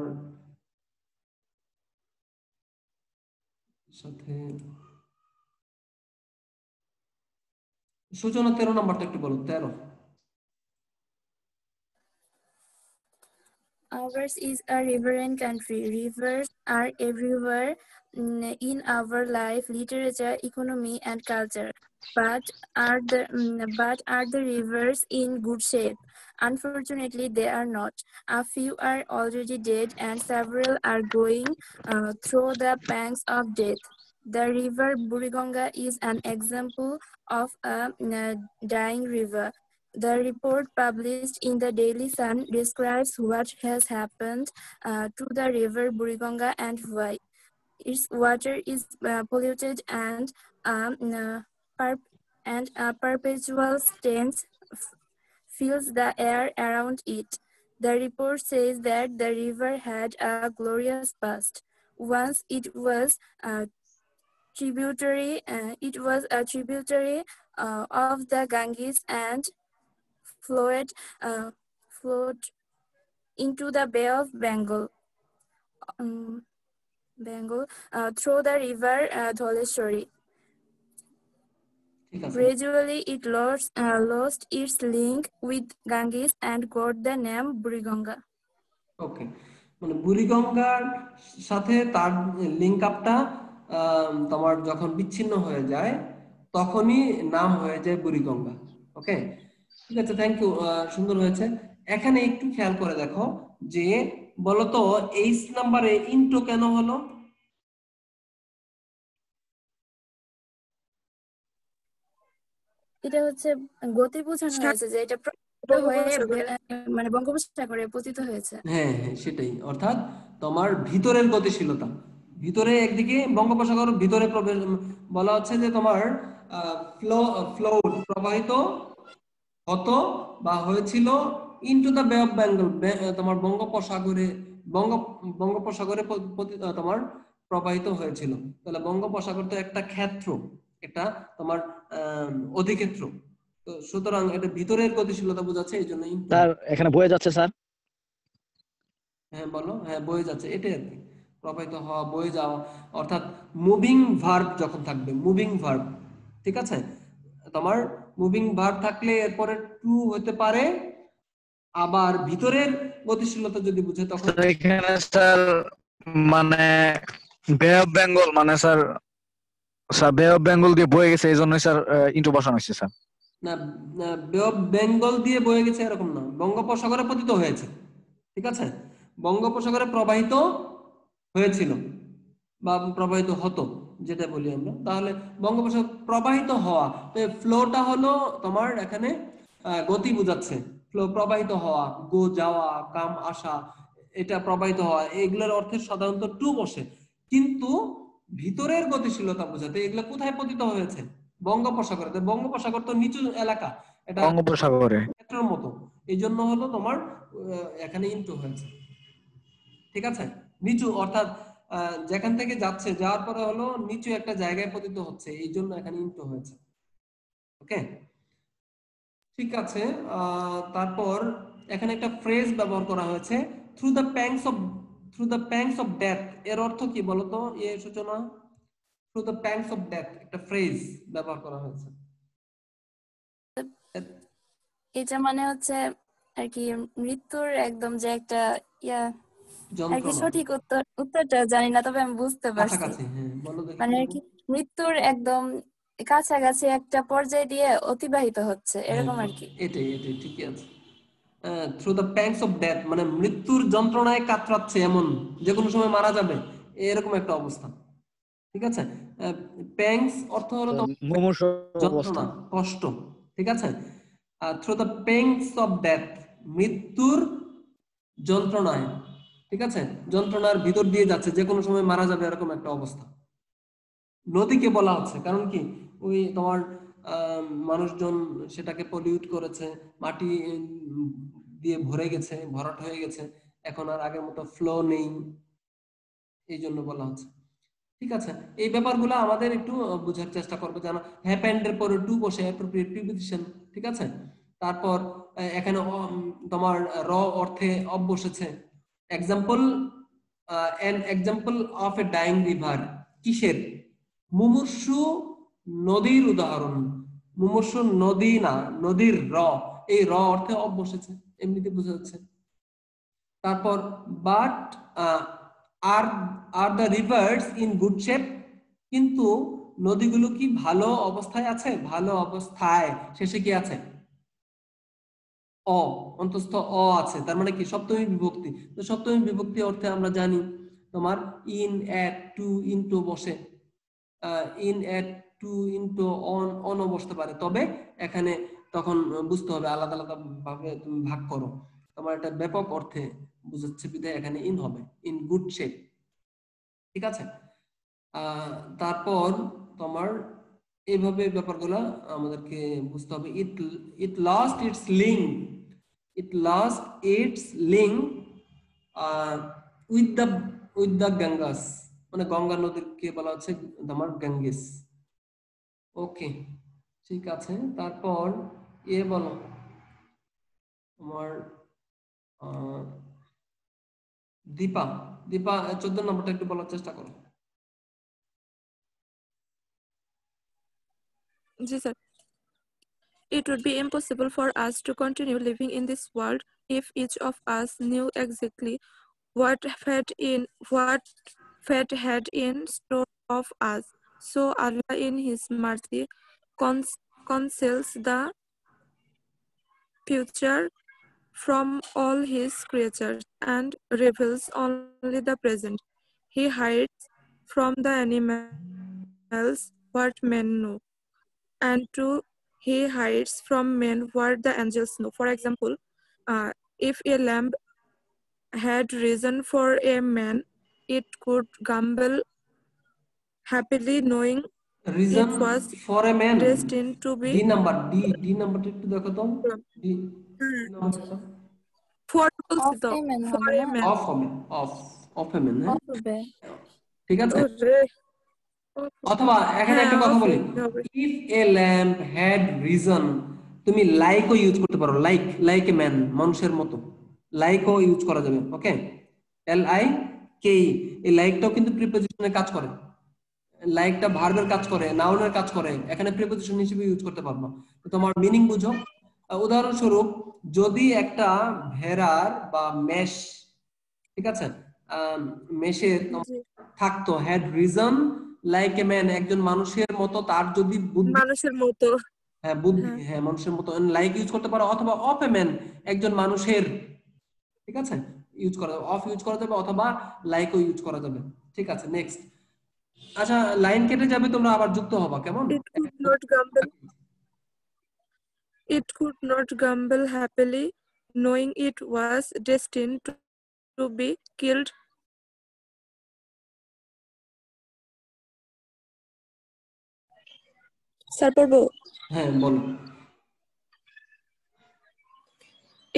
সাথে সূচনা 13 নাম্বারটা একটু বলো, 13। Ours is a riverine country. Rivers are everywhere in our life, literature, economy, and culture. But are the rivers in good shape? Unfortunately, they are not. A few are already dead, and several are going through the pangs of death. The river Buriganga is an example of a dying river. The report published in the Daily Sun describes what has happened to the river Buriganga and why. Its water is polluted and a perpetual stench fills the air around it. The report says that the river had a glorious past. Once it was a tributary of the Ganges and flowed into the Bay of Bengal, through the river Dholeshwari. Gradually, it lost its link with Ganges and got the name Buriganga. ওকে, মানে বুড়িগঙ্গার সাথে তার link আপটা তোমার যখন বিচ্ছিন্ন হয়ে যায় তখনই নাম হয়ে যায় বুড়িগঙ্গা। ওকে, ঠিক আছে, থ্যাংক ইউ, সুন্দর হয়েছে। এখানে একটু খেয়াল করে দেখো যে বলতো 8 নম্বরে ইন্টো কেন হলো? এটা হচ্ছে গতি বোঝানো হয়েছে যে এটা মানে বঙ্গোপসাগরে পতিত হয়েছে। হ্যাঁ হ্যাঁ, সেটাই, অর্থাৎ তোমার ভিতরের গতিশীলতা, ভিতরে একদিকে বঙ্গোপসাগর ভিতরে প্রবেশ বলা হচ্ছে যে তোমার প্রবাহিত হতো বা হয়েছিল ইনটু দ্য বে অফ বেঙ্গল, তোমার বঙ্গোপসাগরে বঙ্গোপসাগরে তোমার প্রবাহিত হয়েছিল। তাহলে বঙ্গোপসাগর তো একটা ক্ষেত্র, এটা তোমার অধিক্ষেত্র, তো সুতরাং এটা ভিতরের গতিশীলতা বোঝাচ্ছে, এই জন্য স্যার এখানে বয়ে যাচ্ছে স্যার। হ্যাঁ বলো, হ্যাঁ বয়ে যাচ্ছে, এটাই আর কি, প্রবাহিত হওয়া, বয়ে যাওয়া, অর্থাৎ মুভিং ভার্ব যখন থাকবে, মুভিং ভার্ব, ঠিক আছে, তোমার মুভিং ভার্ব থাকলে এরপরে টু হতে পারে, আবার ভিতরের গতিশীলতা যদি বুঝে তখন এখানে স্যার মানে বে অফ বেঙ্গল, মানে স্যার বে অফ বেঙ্গল দিয়ে বয়ে গেছে, এই জন্যই স্যার ইন্টু বসানো হয়েছে স্যার। না, বে অফ বেঙ্গল দিয়ে বয়ে গেছে এরকম না, বঙ্গোপসাগরে পতিত হয়েছে, ঠিক আছে, বঙ্গোপসাগরে প্রবাহিত হয়েছিল বা প্রবাহিত হতো যেটা বলি আমরা, তাহলে বঙ্গোপসাগর প্রবাহিত হওয়া, ফ্লোটা হলো তোমার এখানে গতি বোঝাচ্ছে, ফ্লো প্রবাহিত হওয়া, গো যাওয়া, কাম আসা, এটা প্রবাহিত হওয়া, এগুলোর অর্থে সাধারণত টু বসে, কিন্তু ভিতরের গতিশীলতা বোঝাতে এগুলো কোথায় পতিত হয়েছে? বঙ্গোপসাগরে। বঙ্গোপসাগর তো নিচু এলাকা, এটা বঙ্গোপসাগরে ক্ষেত্রের মতো, এই জন্য হলো তোমার এখানে ইনটু হয়েছে, ঠিক আছে, নিচু, অর্থাৎ যেখান থেকে যাচ্ছে, যাওয়ার পরে হলো নিচু একটা জায়গায় পতিত হচ্ছে, এই জন্য এখানে ইনটু হয়েছে। ওকে, ঠিক আছে, তারপর এখানে একটা ফ্রেজ ব্যবহার করা হয়েছে, থ্রু দ্য প্যাংস অফ ডেথ, এর অর্থ কি বলতো এই সূচনা? থ্রু দ্য প্যাংস অফ ডেথ একটা ফ্রেজ ব্যবহার করা হয়েছে, এটা মানে হচ্ছে আর কি মৃত্যুর একদম যে একটা আর কি, সঠিক উত্তরটা জানি না, তবে আমি বুঝতে পারছি, কাছাকাছি, হ্যাঁ বলো দেখি, মানে আর কি মৃত্যুর একদম কাছাকাছি একটা পর্যায় দিয়ে অতিবাহিত হচ্ছে এরকম আর কি। এটাই এটাই ঠিকই আছে। থ্রু দ্য প্যাংস অফ ডেথ মানে মৃত্যুর যন্ত্রণায় কাতরাচ্ছে, এমন যে কোনো সময় মারা যাবে এরকম একটা অবস্থা। ঠিক আছে, প্যাংস অর্থ হলো মুমূর্ষ অবস্থা, যন্ত্রণা, কষ্ট। ঠিক আছে, থ্রু দ্য প্যাংস অফ ডেথ মৃত্যুর যন্ত্রণায়, ঠিক আছে, যন্ত্রণার ভিতর দিয়ে যাচ্ছে, যে কোনো সময় মারা যাবে এরকম একটা অবস্থা। নদীকে বলা হচ্ছে কারণ কি ওই তোমার মানুষজন সেটাকে পলিউট করেছে, মাটি দিয়ে ভরে গেছে, ভরাট হয়ে গেছে, এখন আর আগের মতো ফ্লো নেই, এই জন্য বলা হচ্ছে। ঠিক আছে, এই ব্যাপারগুলো আমাদের একটু বোঝার চেষ্টা করবো, যেন হ্যাপেন্ড এর পরে টু বসে অ্যাপ্রোপ্রিয়েট প্রিপোজিশন। ঠিক আছে, তারপর এখানে তোমার র অর্থে অফ বসেছে। Example, an example of A dyeing river, কিসের? মুমূর্ষু নদীর উদাহরণ। মুমূর্ষু নদী না, নদীর র, এই র অর্থে অফ বসেছে, এমনিতে বোঝা যাচ্ছে। তারপর but are are the rivers in good shape, কিন্তু নদীগুলো কি ভালো অবস্থায় আছে? ভালো অবস্থায় শেষে কি আছে? অ, অন্তস্থ অ আছে, তার মানে কি সপ্তমী বিভক্তি। তো সপ্তমী বিভক্তি অর্থে আমরা জানি তোমার ইন, এট, টু, ইনটু বসে। In, at, to, into, on, অনও বসতে পারে, তবে এখানে তখন বুঝতে হবে আলাদা আলাদা ভাবে তুমি ভাগ করো, তোমার একটা ব্যাপক অর্থে বুঝাচ্ছে বিধায় এখানে ইন হবে, ইন গুড শেপ। ঠিক আছে, তারপর তোমার এইভাবে ব্যাপারগুলো আমাদেরকে বুঝতে হবে। It it lost its link, it lost its link with the Ganges, মানে গঙ্গা নদীকে বলা হচ্ছে তোমার গঙ্গেস। ওকে, ঠিক আছে, তারপর এ বলো তোমার দীপা, দীপা 14 নম্বরটা একটু বলার চেষ্টা করো। জি sir. It would be impossible for us to continue living in this world if each of us knew exactly what fate had in store of us. So Allah in His mercy conceals the future from all His creatures and reveals only the present. He hides from the animals what men know, and too He hides from men what the angels know. For example, if a lamb had risen for a man, it could gambol happily knowing reason it was for a man, destined to be D number, D নাম্বারটা একটু দেখো তো, D নাম্বারটা for বলছি of তো, a man for হবে a না, man. Of হবে, অফ, অফ এ ম্যান, হ্যাঁ অফ হবে। ঠিক আছে। ওরে, অথবা এখানে হ্যাঁ একটা কথা off বলি, হবে। If A lamp had reason, তুমি লাইকও ইউজ করতে পারো, লাইক, লাইক এ ম্যান, মানুষের মতো, লাইকও ইউজ করা যাবে। ওকে, এল আই কে ই, এই লাইকটাও কিন্তু প্রিপোজিশনের কাজ করে, লাইকটা ভার্বের কাজ করে, নাউনের কাজ করে, এখানে প্রিপোজিশন হিসেবে ইউজ করতে পারবো। তো তোমার মিনিং বুঝো। উদাহরণস্বরূপ, যদি একটা ভেড়ার বা মেষ, ঠিক আছে, মেষের জি, থাকতো, had reason like a man, একজন মানুষের মতো তার যদি বুদ্ধি, মানুষের মতো। হ্যাঁ বুদ্ধি, হ্যাঁ, হ্যাঁ মানুষের মতো, লাইক ইউজ করতে পারো, অথবা অফ এ ম্যান, একজন মানুষের, ঠিক আছে, ইউজ করা যাবে, অফ ইউজ করা যাবে, অথবা লাইকও ইউজ করা যাবে। ঠিক আছে, নেক্সট। আচ্ছা, লাইন কেটে যাবে, তোমরা আবার যুক্ত হবা, কেমন? it could not gamble. It could not gamble happily, knowing it was destined to be killed. Sir পড়বো? হ্যাঁ বলো।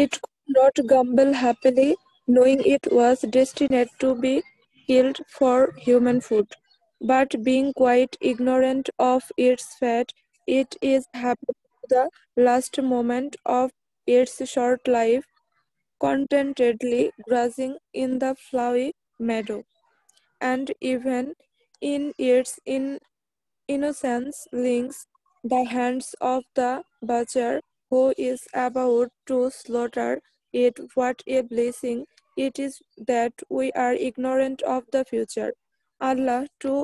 It could not gamble happily, knowing it was destined to be killed for human food. But being quite ignorant of its fate, it is happy to the last moment of its short life, contentedly grazing in the flowery meadow. And even in its innocence links the hands of the butcher who is about to slaughter it. What a blessing it is that we are ignorant of the future. Allah, to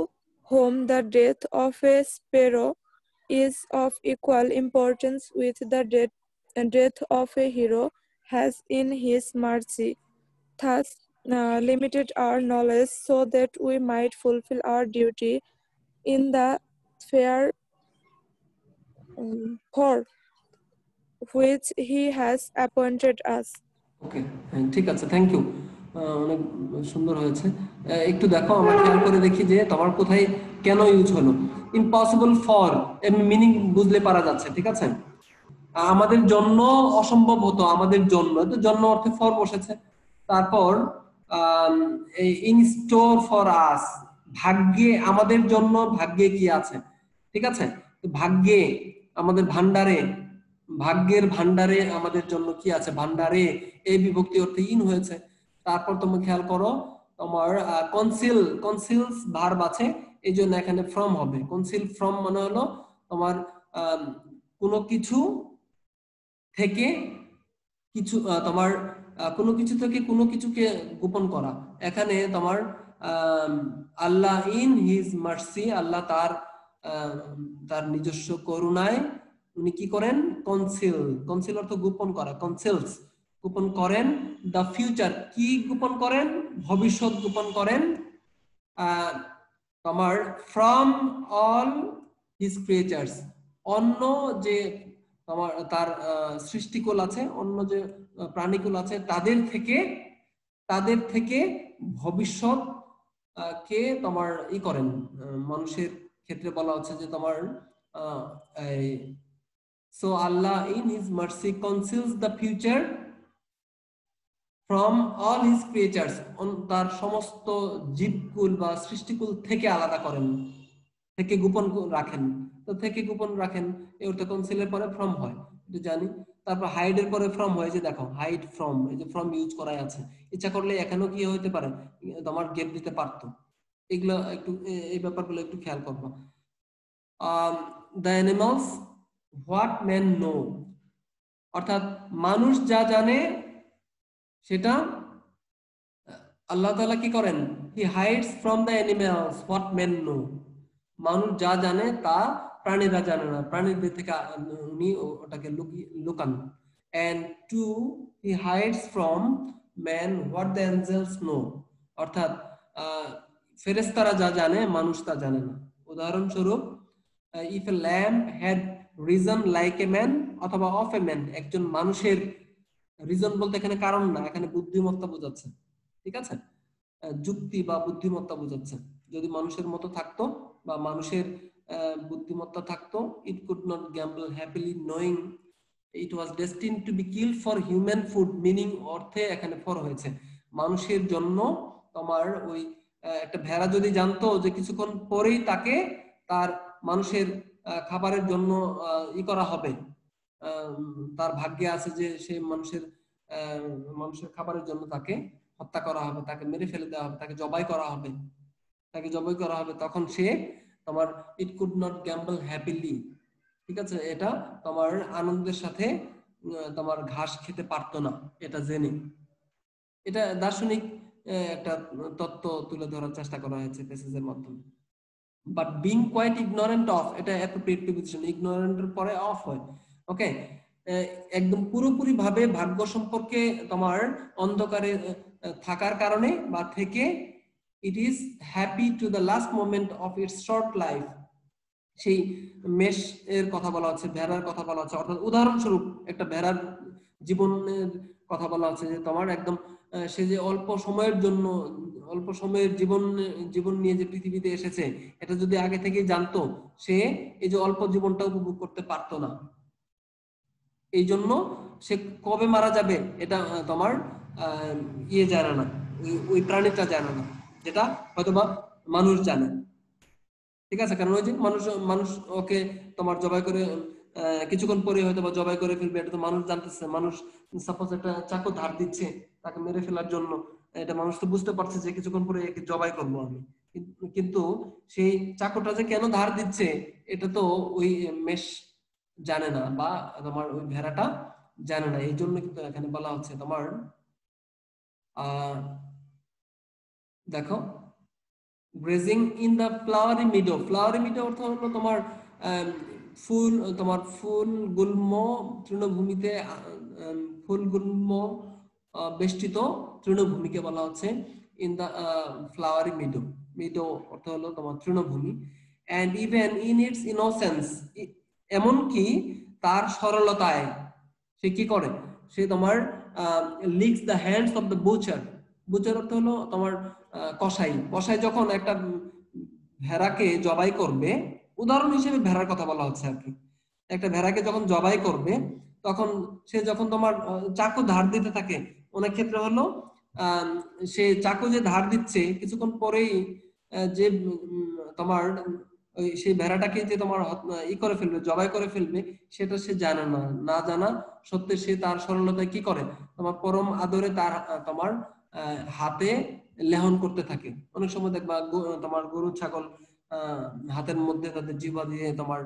whom the death of a sparrow is of equal importance with the death of a hero has in his mercy, thus limited our knowledge so that we might fulfill our duty in the sphere for which he has appointed us. ওকে, ঠিক আছে, thank you, অনেক সুন্দর হয়েছে। একটু দেখো, আমরা খেয়াল করে দেখি যে তোমার কোথায় কেন ইউজ হলো। ইম্পসিবল ফর মিনিং বুঝলে পারা যাচ্ছে, ঠিক আছে। আমাদের জন্য অসম্ভব হতো, আমাদের জন্য, তো জন্য অর্থে ফর বসেছে। তারপর ইন স্টোর ফর আস, ভাগ্যে আমাদের জন্য, ভাগ্যে কি আছে, ঠিক আছে। ভাগ্যে আমাদের ভান্ডারে, ভাগ্যের ভান্ডারে আমাদের জন্য কি আছে, ভান্ডারে এই বিভক্তি অর্থে ইন হয়েছে। তারপর তুমি খেয়াল করো তোমার কনসিলস ভার্ব আছে, এই জন্য এখানে ফ্রম হবে। কনসিল ফ্রম মানে হলো তোমার কোনো কিছু থেকে কিছু, তোমার কোনো কিছু থেকে কোনো কিছুকে গোপন করা। এখানে তোমার আল্লাহ ইন হিজ মার্সি, আল্লাহ তার নিজস্ব করুণায় উনি কি করেন, কনসিল অর্থ গোপন করা, কনসিলস গোপন করেন। দ্য ফিউচার কি গোপন করেন, ভবিষ্যৎ গোপন করেন। তোমার ফ্রম অল হিজ ক্রিয়েচার্স, অন্য যে তোমার তার সৃষ্টিকুল আছে, অন্য যে প্রাণীকুল আছে তাদের থেকে ভবিষ্যৎ কে তোমার ই করেন। মানুষের ক্ষেত্রে বলা হচ্ছে যে তোমার so Allah in his mercy conceals the future from all his creatures, তার সমস্ত জীবকুল বা সৃষ্টিকুল থেকে আলাদা করেন, থেকে গোপন রাখেন। তো থেকে গোপন রাখেন এই অর্থে কনসিলের পরে ফ্রম হয়, এটা জানি। তারপর হাইডের পরে ফ্রম হয়, যে দেখো হাইড ফ্রম, এই যে ফ্রম ইউজ করাই আছে। ইচ্ছা করলে এখানেও কি হতে পারে, তোমার গেপ দিতে পারতো। এগুলো একটু, এই ব্যাপারগুলো একটু খেয়াল করবো। The animals what man know, অর্থাৎ মানুষ যা জানে সেটা আল্লাহ তাআলা কি করেন, he hides from the animals what man know, মানুষ যা জানে তা প্রাণীরা জানে না, প্রাণীদের থেকে উনি ওটাকে লুকান। and two he hides from man what the angels know, অর্থাৎ ফেরেশতারা যা জানে মানুষ তা জানে না। উদাহরণস্বরূপ if a lamb had reason like a man অথবা of a man, একজন মানুষের, রিজন বলতে এখানে কারণ না, এখানে বুদ্ধিমত্তা বোঝাচ্ছে, ঠিক আছে, যুক্তি বা বুদ্ধিমত্তা বোঝাচ্ছে। যদি মানুষের মতো থাকতো বা মানুষের বুদ্ধিমত্তা থাকতো, it could not gamble happily knowing it was destined to be killed for human food, meaning অর্থে এখানে ফর হয়েছে মানুষের জন্য। তোমার ওই একটা ভেড়া যদি জানতো যে কিছুক্ষণ পরেই তাকে তার মানুষের খাবারের জন্য ই করা হবে, তার ভাগ্যে আছে যে সে মানুষের খাবারের জন্য তাকে হত্যা করা হবে, তাকে মেরে ফেলে দেওয়া হবে, তাকে জবাই করা হবে, তখন সে তোমার it could not gamble happily, ঠিক আছে, এটা তোমার আনন্দের সাথে তোমার ঘাস খেতে পারতো না, এটা জেনে। এটা দার্শনিক একটা তত্ত্ব তুলে ধরার চেষ্টা করা হয়েছে প্যাসেজের মাধ্যমে। But being quite ignorant of, এটা অ্যাপ্রোপ্রিয়েট প্রিপোজিশন, ইগনোরেন্টের পরে অফ হয়। ওকে, একদম পুরোপুরি ভাবে ভাগ্য সম্পর্কে তোমার অন্ধকারে থাকার কারণে বা থেকে, it is happy to the last moment of its short life, সেই মেষ এর কথা বলা হচ্ছে, ভেড়ার কথা বলা হচ্ছে। অর্থাৎ উদাহরণস্বরূপ একটা ভেড়ার জীবনের কথা বলা হচ্ছে যে তোমার একদম সে যে অল্প সময়ের জীবন নিয়ে যে পৃথিবীতে এসেছে, এটা যদি আগে থেকে জানতো, সে এই যে অল্প জীবনটা উপভোগ করতে পারতো না। এই জন্য সে কবে মারা যাবে এটা তোমার জানে না, ওই প্রাণীটা জানে না, যেটা হয়তোবা মানুষ জানে, ঠিক আছে। কারণ ওই যে মানুষ ওকে তোমার জবাই করে কিছুক্ষণ পরে হয়তো বা জবাই করে ফেলবে, এটা তো মানুষ জানতেছে। মানুষ সাপোজ একটা চাকু ধার দিচ্ছে তাকে মেরে ফেলার জন্য, এটা মানুষ তো বুঝতে পারছে যে কিছুক্ষণ পরে একে জবাই করবো আমি, কিন্তু সেই চাকুটা যে কেন ধার দিচ্ছে এটা তো ওই মেষ জানে না, বা তোমার ওই ভেড়াটা জানে না। এই জন্য কিন্তু এখানে বলা হচ্ছে তোমার দেখো grazing in the flowery Meadow, flowery Meadow অর্থ হলো তোমার ফুল তোমার ফুল গুল্ম তৃণভূমিতে ফুল গুল্ম বেষ্টিত তৃণভূমিকে বলা হচ্ছে in the flowery meadow. Meadow অর্থ হলো তোমার তৃণভূমি। and even in its innocence, এমনকি তার সরলতায় সে কি করে, সে তোমার leaks the hands of the Butcher. Butcher অর্থ হলো তোমার কসাই। কসাই যখন একটা ভেড়াকে জবাই করবে, উদাহরণ হিসেবে ভেড়ার কথা বলা হচ্ছে আর কি, একটা ভেড়াকে যখন জবাই করবে তখন সে যখন তোমার চাকু ধার দিতে থাকে, অনেক ক্ষেত্রে হলো সে চাকু যে ধার দিচ্ছে কিছুক্ষণ পরেই যে তোমার সেই ভেড়াটাকে যে তোমার ই করে ফেলবে, জবাই করে ফেলবে, সেটা সে জানে না। না জানা সত্ত্বে সে তার সরলতায় কি করে, তোমার পরম আদরে তার তোমার হাতে লেহন করতে থাকে। অনেক সময় দেখবা তোমার গরু ছাগল হাতের মধ্যে তাদের জিহ্বা দিয়ে তোমার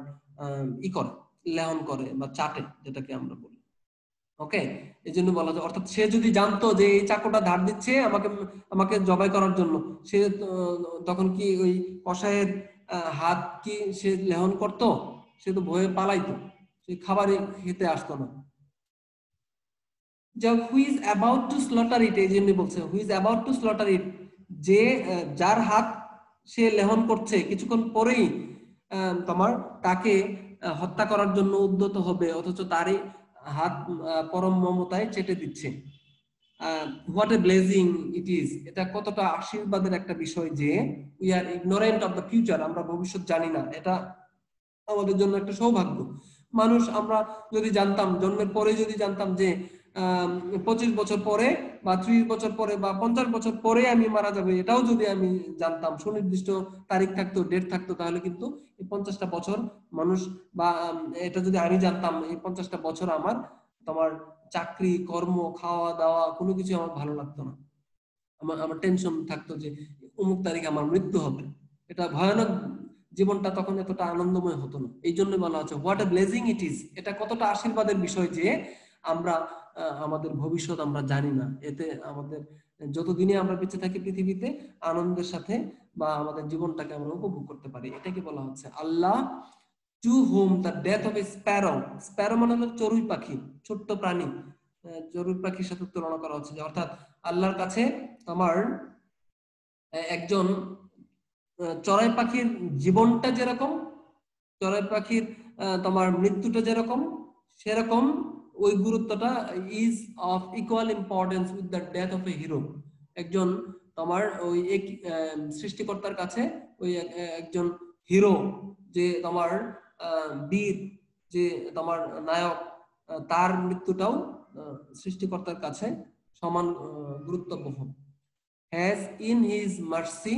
ই করে, লেহন করে বা চাটে, যেটাকে আমরা বলি। ওকে, এই জন্য বলা যায়, অর্থাৎ সে যদি জানতো যে এই চাকুটা ধার দিচ্ছে আমাকে আমাকে জবাই করার জন্য, সে তখন কি ওই কসাইয়ের হাত কি সে লেহন করতো? সে তো ভয়ে পালাইতো, সে খাবারই খেতে আসতো না। যে who is about to slaughter it, এই জন্য বলছে who is about to slaughter it, যে যার হাত সে লেহন করছে কিছুক্ষণ পরেই তোমার তাকে হত্যা করার জন্য উদ্যত হবে, অথচ তারই হাত পরম মমতায় চেটে দিচ্ছে। What a blazing it is, এটা কতটা আশীর্বাদের একটা বিষয় যে we are ignorant of the future, আমরা ভবিষ্যৎ জানি না। এটা আমাদের জন্য একটা সৌভাগ্য। মানুষ আমরা যদি জানতাম, জন্মের পরে যদি জানতাম যে 25 বছর পরে বা 30 বছর পরে বা 50 বছর পরে আমি মারা যাবে, এটাও যদি আমি জানতাম, সুনির্দিষ্ট তারিখ থাকতো, ডেট থাকতো, তাহলে কিন্তু এই 50টা বছর মানুষ বা এটা যদি আমি জানতাম এই 50টা বছর আমার তোমার চাকরি কর্ম খাওয়া দাওয়া কোনো কিছু আমার ভালো লাগতো না। আমার টেনশন থাকতো যে অমুক তারিখে আমার মৃত্যু হবে। এটা ভয়ানক, জীবনটা তখন এতটা আনন্দময় হতো না। এই জন্য বলা হচ্ছে what a blazing it is, এটা কতটা আশীর্বাদের বিষয় যে আমরা আমাদের ভবিষ্যৎ আমরা জানি না। এতে আমাদের যতদিনই আমরা বেঁচে থাকি পৃথিবীতে আনন্দের সাথে বা আমাদের জীবনটাকে আমরা উপভোগ করতে পারি। এটাকে বলা হচ্ছে Allah to whom the death of a sparrow. Sparrow মানে হলো চড়ুই পাখি, ছোট্ট প্রাণী, চড়ুই পাখির সাথে তুলনা করা হচ্ছে। অর্থাৎ আল্লাহর কাছে আমার একজন চড়াই পাখির জীবনটা যেরকম, চড়াই পাখির তোমার মৃত্যুটা যেরকম, সেরকম ওই গুরুত্বটা is of equal importance with the death of A hero. একজন তোমার ওই এক সৃষ্টিকর্তার কাছে ওই একজন হিরো, যে তোমার বীর, যে তোমার নায়ক, তার মৃত্যুটাও সৃষ্টিকর্তার কাছে সমান গুরুত্বপূর্ণ। Has in his mercy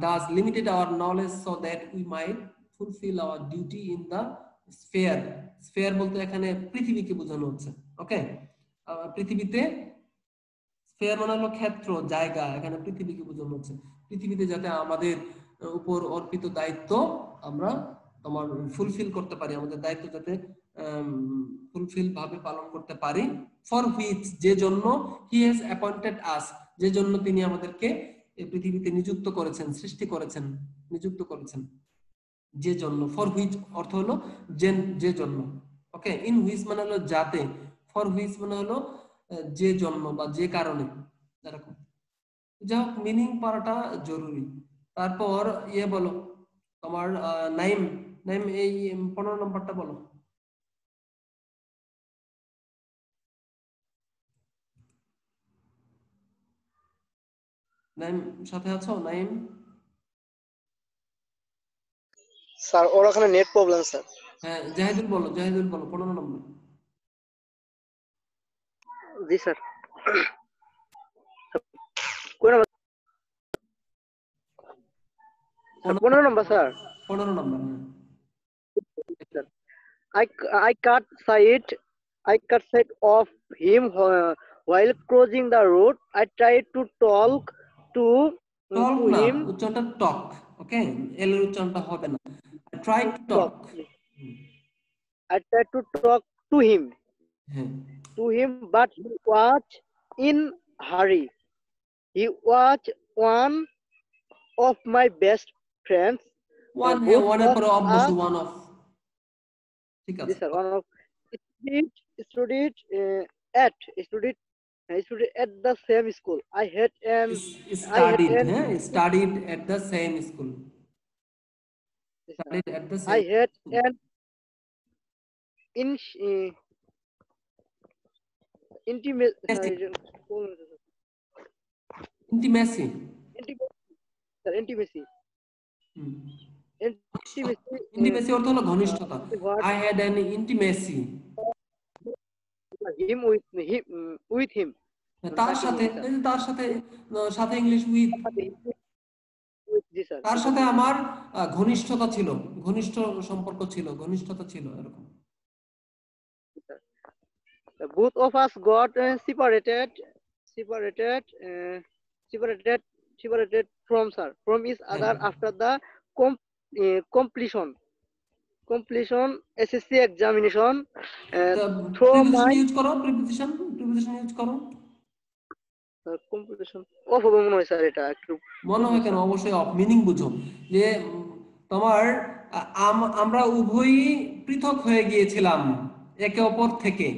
does limited our knowledge so that we might fulfill our duty in the sphere. Sphere বলতে এখানে পৃথিবীকে বোঝানো হচ্ছে। ওকে, পৃথিবীতে স্ফেয়ার মানে হলো ক্ষেত্র, জায়গা, এখানে পৃথিবীকে বোঝানো হচ্ছে। পৃথিবীতে যাতে আমাদের উপর অর্পিত দায়িত্ব আমরা তোমার ফুলফিল করতে পারি, আমাদের দায়িত্ব যাতে ফুলফিল ভাবে পালন করতে পারি। ফর হুইচ, যে জন্য, হি হ্যাজ অ্যাপয়েন্টেড আস, যে জন্য তিনি আমাদেরকে এই পৃথিবীতে নিযুক্ত করেছেন, সৃষ্টি করেছেন, নিযুক্ত করেছেন। যে জন্য, ফর হুইচ অর্থ হলো যে জন্য। ওকে, ইন হুইচ মানে হলো যাতে, ফর হুইচ মানে হলো যে জন্য বা যে কারণে, এরকম। যাই হোক, মিনিং পড়াটা জরুরি। তারপর ইয়ে বলো তোমার নাইম, নাইম এই 15 নম্বরটা বলো। নাইম সাথে আছো? নাইম স্যার, ওর ওখানে নেট প্রবলেম স্যার। হ্যাঁ, জাহিদুল বলো, জাহিদুল বলো 15 নম্বর। জি স্যার, কোন নম্বর? 15 নম্বর স্যার। 15 নম্বর। I cut sight of him while crossing the road. I tried to talk to না, him. উচ্চারণটা টক। ওকে, এল এর উচ্চারণটা হবে না। Try to talk. I tried to talk to him. But he was in hurry. He was one of my best friends. One এর পরে of বসে, one of ঠিক Yes, আছে sir. One of studied studied at the same school. studied হ্যাঁ studied at the same school studied at the I same had school. an in intimate intimacy intimacy hmm. intimacy intimacy অর্থ হলো ঘনিষ্ঠতা what I had an intimacy him with him তার সাথে এই যে তার সাথে সাথে ইংলিশ উইথ জি স্যার তার সাথে আমার ঘনিষ্ঠতা ছিল ঘনিষ্ঠ সম্পর্ক ছিল ঘনিষ্ঠতা ছিল এরকম both of us got separated uh, separated separated from each other after the completion SSC examination through my use করো প্রিপোজিশন ইউজ করো completion of মনে হয় স্যার এটা একটু মনে হয় কেন অবশ্যই অফ মিনিং বুঝো যে তোমার আমরা উভয়ই পৃথক হয়ে গিয়েছিলাম একে অপর থেকে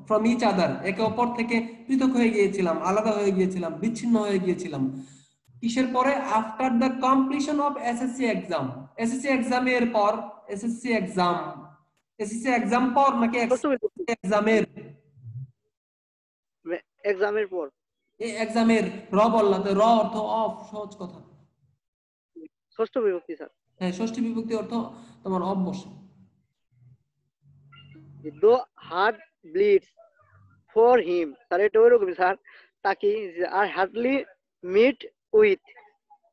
ফ্রম ইচ আদার একে অপর থেকে পৃথক হয়ে গিয়েছিলাম আলাদা হয়ে গিয়েছিলাম বিচ্ছিন্ন হয়ে গিয়েছিলাম কিসের পরে after the completion of SSC exam SSC এক্সামের পর এসএসসি এক্সাম পর নাকি এক্সামের এক্সামের পর এই এক্সামের র বললাম তো র অর্থ অফ সহজ কথা ষষ্ঠ বিভক্তি স্যার হ্যাঁ ষষ্ঠী বিভক্তি অর্থ তোমার অফ বসে the heart bleeds for him sir এটা ওইরকমই স্যার তাকে I hardly meet with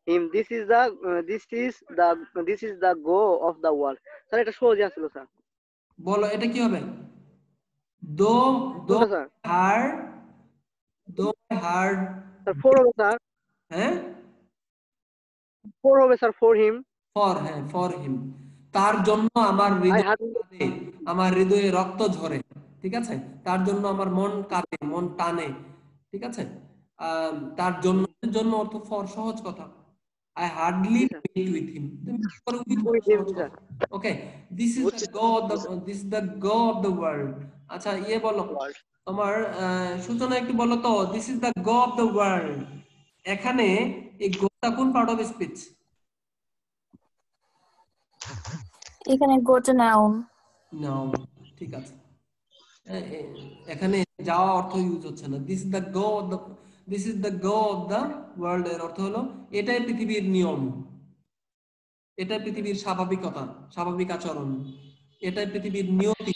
him this is the go of the world sir এটা সহজ আসলো স্যার বলো এটা কি হবে দো দো স্যার হার্ড দো হার্ড স্যার ফর হবে স্যার হ্যাঁ ফর হবে sir for him for him তার জন্য আমার হৃদয়ে রক্ত ঝরে ঠিক আছে তার জন্য আমার মন কাঁদে মন টানে ঠিক আছে তার জন্য অর্থ ফর সহজ কথা I hardly meet with him okay this is the go of the world আচ্ছা ইয়ে বলো তোমার সূচনা একটু বলো তো this is the go of the world এখানে এই গোটা কোন পার্ট অফ স্পিচ এখানে go to noun ঠিক আছে এখানে যাওয়া অর্থ ইউজ হচ্ছে না this is the go of the world এর অর্থ হলো এটাই পৃথিবীর নিয়ম এটাই পৃথিবীর স্বাভাবিকতা স্বাভাবিক আচরণ এটাই পৃথিবীর নিয়তি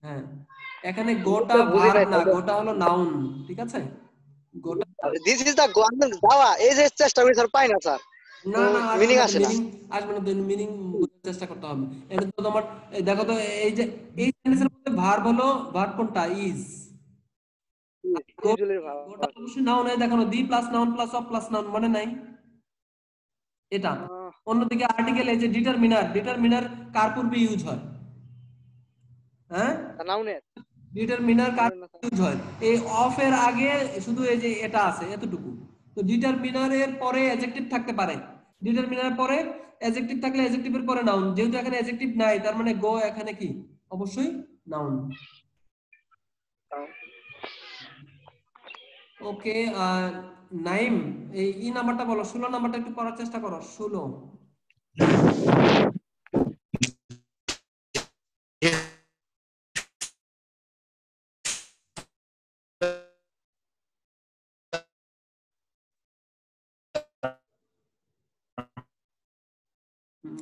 হ্যাঁ এখানে গোটা ভার্ব না গোটা হলো নাউন ঠিক আছে গোটা দিস ইজ দা যাওয়া এই যে চেষ্টা করি স্যার পাই না স্যার না মিনিং আসে না আসবে না মিনিং বোঝার চেষ্টা করতে হবে এটা তো তোমার দেখো তো এই যে এই সেন্টেন্সের মধ্যে ভার্ব হলো ভার্ব কোনটা ইজ গোটা অবশ্যই নাউন এ দেখানো the plus noun plus of plus noun মনে নাই এটা অন্যদিকে আর্টিকেল এই যে ডিটারমিনার কার পূর্বে ইউজ হয় হ্যাঁ নাউনের ডিটারমিনার কার ইউজ হয় এই অফ এর আগে শুধু এই যে এটা আছে এতটুকু তো ডিটারমিনারের পরে অ্যাডজেক্টিভ থাকতে পারে ডিটারমিনার পরে অ্যাডজেক্টিভ থাকলে অ্যাডজেক্টিভের পরে নাউন যেহেতু এখানে অ্যাডজেক্টিভ নাই তার মানে গো এখানে কি অবশ্যই নাউন ওকে নাইম এই ই নাম্বারটা বলো 16 নাম্বারটা একটু পড়ার চেষ্টা করো 16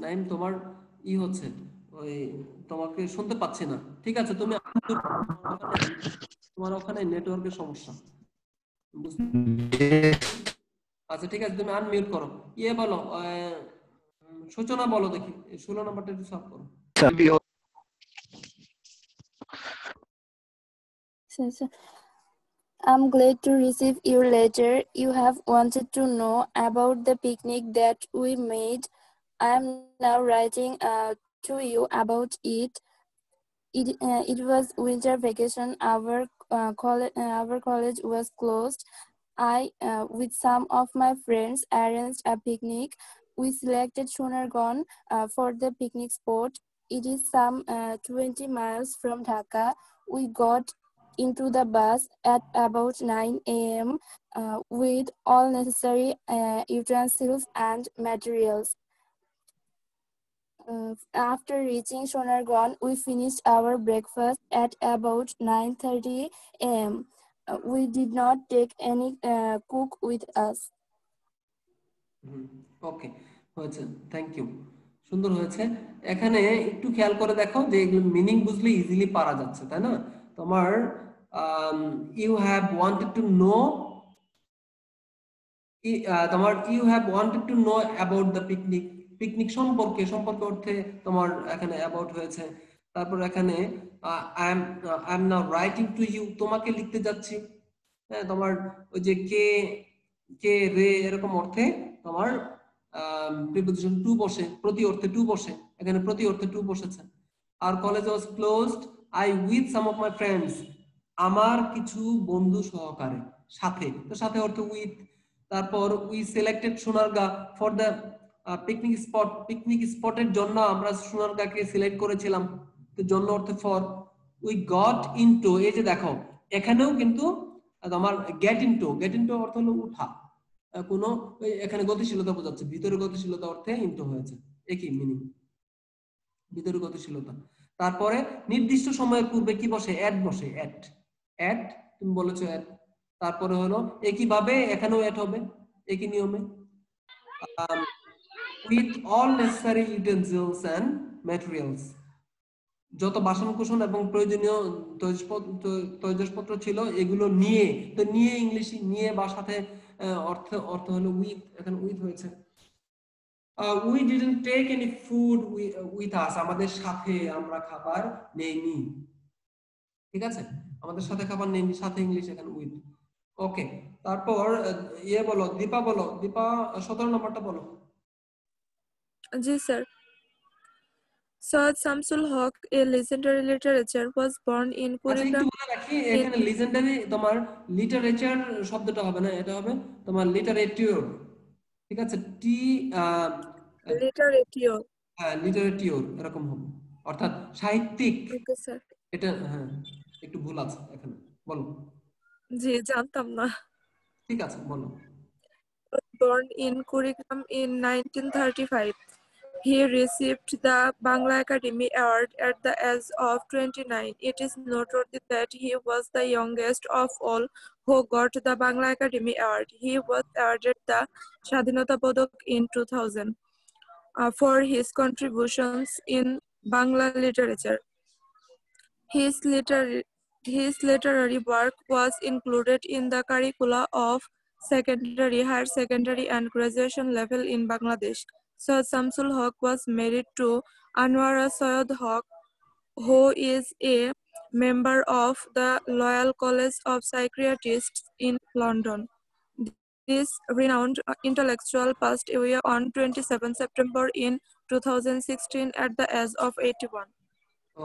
নাইম তোমার ই হচ্ছে ওই তোমাকে শুনতে পাচ্ছি না ঠিক আছে তুমি তোমার ওখানে নেটওয়ার্কের সমস্যা আচ্ছা ঠিক আছে তুমি আনমিউট করো ইয়ে বলো সূচনা বলো দেখি 16 নাম্বারটা একটু সলভ করো I'm glad to receive your letter. You have wanted to know about the picnic that we made. I am now writing to you about it. It was winter vacation. Our college was closed. I, with some of my friends, arranged a picnic. We selected Sonargaon for the picnic spot. It is some 20 miles from Dhaka. We got into the bus at about 9 a.m. With all necessary utensils and materials. After reaching Sonargaon, we finished our breakfast at about 9:30 a.m. We did not take any cook with us. ওকে, হয়েছে, thank you, সুন্দর হয়েছে। এখানে একটু খেয়াল করে দেখো যে এগুলো মিনিং বুঝলে ইজিলি পারা যাচ্ছে, তাই না? তোমার you have wanted to know, তোমার you have wanted to know about the picnic, picnic সম্পর্কে, সম্পর্কে অর্থে তোমার এখানে অ্যাবাউট হয়েছে। তারপর এখানে I am now writing to you, তোমাকে লিখতে যাচ্ছি। হ্যাঁ, তোমার ওই যে কে কে রে এরকম অর্থে তোমার প্রিপোজিশন টু বসে, প্রতি অর্থে টু বসে, এখানে প্রতি অর্থে টু বসেছে। আর college was closed I with some of my friends, আমার কিছু বন্ধু সহকারে, সাথে, তো সাথে অর্থে উইথ। তারপর we selected Sonargaon for the picnic spot, picnic স্পটের জন্য আমরা সোনারগাঁকে সিলেক্ট করেছিলাম, তো জন্য অর্থে ফর। উই গট ইনটু, এই যে দেখো এখানেও কিন্তু আমার গেট ইনটু, গেট ইনটু অর্থ হলো উঠা, কোনো এখানে গতিশীলতা বোঝাচ্ছে, ভিতরে গতিশীলতা অর্থে ইনটু হয়েছে, একই মিনিং, ভিতরে গতিশীলতা। তারপরে নির্দিষ্ট সময়ের পূর্বে কি বসে? এট বসে, এট, এট তুমি বলেছো এট। তারপরে হলো একইভাবে এখানেও এট হবে, একই নিয়মে। With all necessary utensils and materials, যত বাসনকোসন এবং প্রয়োজনীয় তৈজসপত্র ছিল এগুলো নিয়ে, তো নিয়ে ইংলিশে নিয়ে বা সাথে অর্থ অর্থ হলো উইথ, এখানে উইথ হয়েছে। We didn't take any food with us, আমাদের সাথে আমরা খাবার নেইনি, ঠিক আছে, আমাদের সাথে খাবার নেইনি, সাথে ইংলিশ এখানে উইথ। ওকে, তারপর ইয়ে বলো, দীপা বলো, দীপা 17 নম্বরটা বলো। জি sir. Syed Samsul Haq, a legendary literature, was born in আচ্ছা, Kurigram. একটু বলে রাখি এখানে লিজেন্ডারি তোমার লিটারেচার শব্দটা হবে না, এটা হবে তোমার লিটারেটিওর, ঠিক আছে, টি Literature. হ্যাঁ লিটারেটিওর এরকম হবে, অর্থাৎ সাহিত্যিক। Okay, sir. এটা হ্যাঁ একটু ভুল আছে এখানে, বলো। জি, জানতাম না। ঠিক আছে, বলো। Born in Kurigram in 1935. He received the Bangla Academy Award at the age of 29. It is noteworthy that he was the youngest of all who got the Bangla Academy Award. He was awarded the Shadhinata Padak in 2000 for his contributions in Bangla literature. His literary work was included in the curricula of secondary, higher secondary and graduation level in Bangladesh. Syed Samsul Haq was married to Anwara Syed Haq, who is a member of the Royal College of Psychiatrists in London. This renowned intellectual passed away on 27 September in 2016 at the age of 81.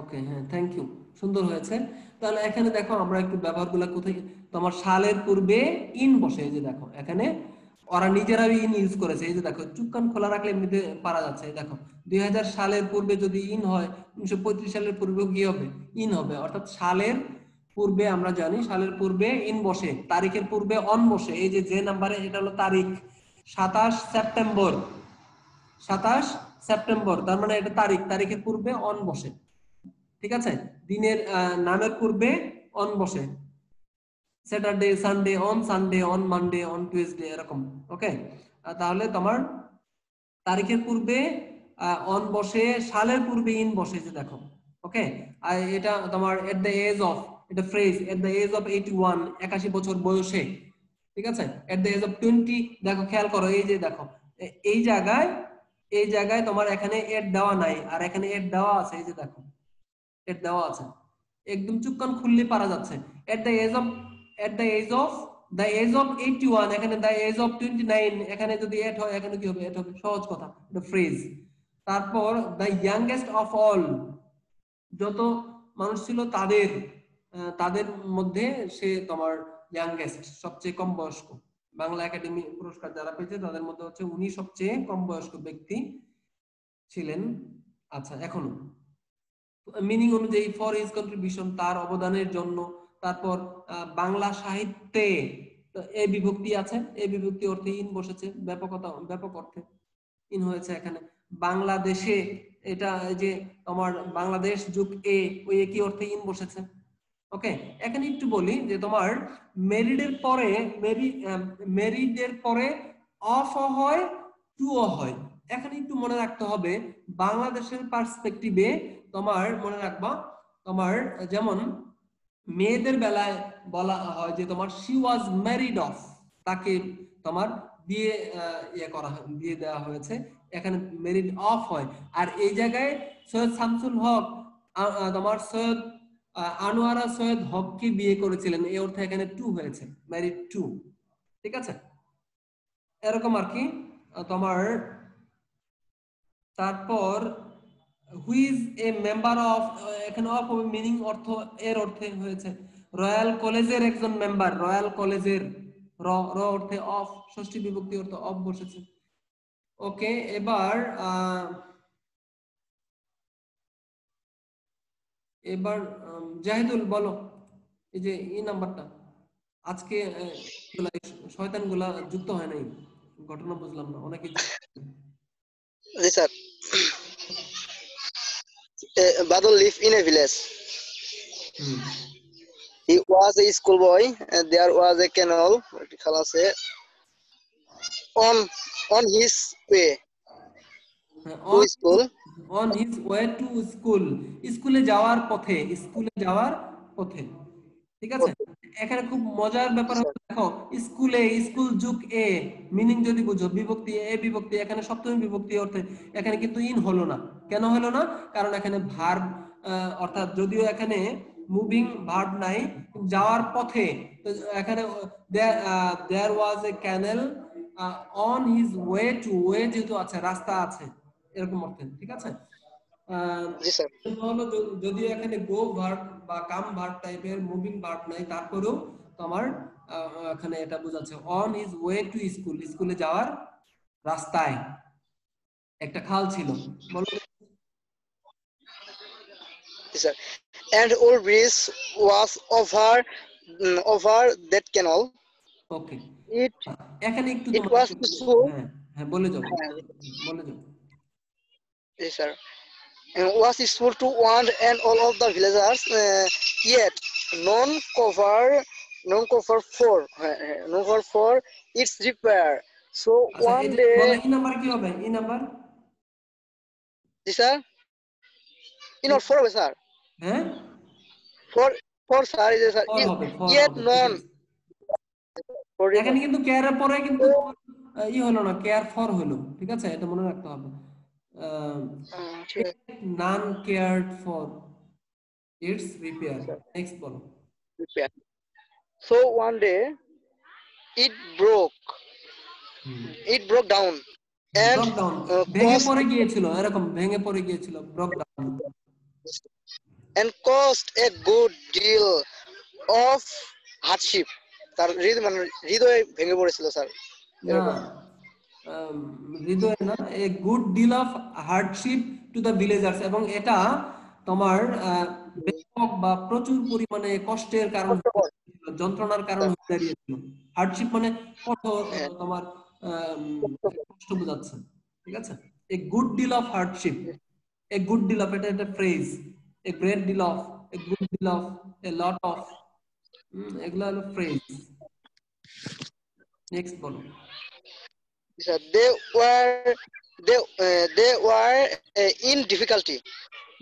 ওকে, হ্যাঁ, thank you, সুন্দর হয়েছে। তাহলে এখানে দেখো আমরা একটু ব্যবহারগুলো কোথায়, তোমার সালের পূর্বে ইন বসে, এই যে দেখো এখানে ওরা নিজেরাই ইন ইউজ করেছে, এই যে দেখো চুপ কান খোলা রাখলে এমনিতে পারা যাচ্ছে। এই দেখো 2000 সালের পূর্বে যদি ইন হয়, 1935 সালের পূর্বেও কি হবে? ইন হবে, অর্থাৎ সালের পূর্বে আমরা জানি সালের পূর্বে ইন বসে, তারিখের পূর্বে অন বসে। এই যে নাম্বারে এটা হলো তারিখ 27 সেপ্টেম্বর, 27 সেপ্টেম্বর, তার মানে এটা তারিখ, তারিখের পূর্বে অন বসে, ঠিক আছে। দিনের নামের পূর্বে অন বসে, Saturday, Sunday, on Sunday, on Monday, on Tuesday, এরকম। ওকে, তাহলে তোমার তারিখের পূর্বে অন বসে, সালের পূর্বে ইন বসে, যে দেখো। ওকে, আর এটা তোমার এট দ্য এজ অফ, এটা phrase, at the age of 81, 81 বছর বয়সে, ঠিক আছে। এট দ্য এজ অফ 20, দেখো খেয়াল করো, এই যে দেখো এই জায়গায় তোমার এখানে এট দেওয়া নাই, আর এখানে এট দেওয়া আছে, এই যে দেখো এট দেওয়া আছে, একদম চুপ কান খুললে পারা যাচ্ছে। এট দ্য এজ অফ 81, এখানে দ্য এজ অফ 29, এখানে যদি এট হয় এখানে কি হবে? এট হবে, সহজ কথা, এটা ফ্রেজ। তারপর দ্য ইয়াংগেস্ট অফ অল, যত মানুষ ছিল তাদের মধ্যে সে তোমার ইয়াংগেস্ট, সবচেয়ে কম বয়স্ক, বাংলা একাডেমি পুরস্কার যারা পেয়েছে তাদের মধ্যে হচ্ছে উনি সবচেয়ে কম বয়স্ক ব্যক্তি ছিলেন। আচ্ছা, এখনো মিনিং অনুযায়ী ফর হিজ কন্ট্রিবিউশন, তার অবদানের জন্য। তারপর বাংলা সাহিত্যে এ বিভক্তি আছে, এ বিভক্তি অর্থে ইন বসেছে, ব্যাপক অর্থে ইন হয়েছে এখানে। বাংলাদেশে, এটা যে তোমার বাংলাদেশ যুগ এ, ওই একই অর্থে ইন বসেছে। ওকে, এখানে একটু বলি যে তোমার মেরিডের পরে অফ হয়, টু হয়। এখানে একটু মনে রাখতে হবে বাংলাদেশের পার্সপেক্টিভে, তোমার মনে রাখবা তোমার যেমন মেয়েদের বেলায় বলা হয় যে তোমার শি ওয়াজ ম্যারিড অফ, তাকে তোমার বিয়ে বিয়ে দেওয়া হয়েছে, এখানে ম্যারিড অফ হয়। আর এই জায়গায় সৈয়দ শামসুল হক তোমার সৈয়দ আনোয়ারা সৈয়দ হককে বিয়ে করেছিলেন, এই অর্থে এখানে টু হয়েছে, ম্যারিড টু। ঠিক আছে, এরকম আর কি তোমার। তারপর হুইজ এ মেম্বার অফ, এখানে অফ হবে মিনিং অর্থ এর অর্থে হয়েছে রয়্যাল কলেজের একজন মেম্বার, রয়্যাল কলেজের র র অর্থে অফ, ষষ্ঠী বিভক্তি অর্থে অফ বসেছে। ওকে, এবার জাহিদুল বলো, এই যে এই নাম্বারটা আজকে শয়তান গুলা যুক্ত হয় নাই, ঘটনা বুঝলাম না, অনেকে জি sir. Badal lived in a village. He was a schoolboy, and there was a canal on his way to school. On his way to school, স্কুলে যাওয়ার পথে, স্কুলে যাওয়ার পথে। ঠিক আছে, এখানে খুব মজার ব্যাপার হচ্ছে দেখো, স্কুলে, স্কুল যুগ এ, মিনিং যদি বুঝো বিভক্তি এ বিভক্তি, এখানে সপ্তমী বিভক্তি অর্থে এখানে কিন্তু ইন হলো না। কেন হলো না? কারণ এখানে ভার্ব, অর্থাৎ যদিও এখানে মুভিং ভার্ব নাই, যাওয়ার পথে, তো এখানে there was a canal on his way to, way যেহেতু আছে, রাস্তা আছে, এরকম অর্থে। ঠিক আছে, যদিও এখানে গো ভার্ব বা কাম ভার্ব টাইপের মুভিং ভার্ব নাই, তারপরেও তোমার এখানে এটা বোঝাচ্ছে on his way to school, স্কুলে যাওয়ার রাস্তায় একটা খাল ছিল। বলো। And old bridge was over that canal. ওকে, এখানে একটু it was peaceful. হ্যাঁ বলে যাও, বলে যাও। Yes sir. Was useful to one and all of the villagers, yet none cover for its repair. So one day, এই নাম্বার কি হবে? এই number G sir, not for sir, হ্যাঁ for sir is sir, yet none, এখানে কিন্তু care এর পরে কিন্তু হলো না, কেয়ার ফর হলো। ঠিক আছে, এটা মনে রাখতে হবে। none cared for its repair. Next বলো। So one day it broke down and ভেঙে পড়ে গিয়েছিল, এরকম ভেঙে পড়ে গিয়েছিল, broke down, and caused a good deal of hardship. তার হৃদয় ভেঙে পড়েছিল স্যার। না, হৃদয় না, a good deal of hardship to the villagers, এবং এটা তোমার ব্যাপক বা প্রচুর পরিমাণে কষ্টের কারণ, যন্ত্রণার কারণ হয়ে দাঁড়িয়েছিল। হার্ডশিপ মানে কঠোর, তোমার কষ্ট বোঝাচ্ছে। ঠিক আছে, a good deal of hardship, a good deal of, এটা একটা phrase, a great deal of, a good deal of, a lot of, এগুলা হলো ফ্রেজ। নেক্সট বলো। They were in difficulty.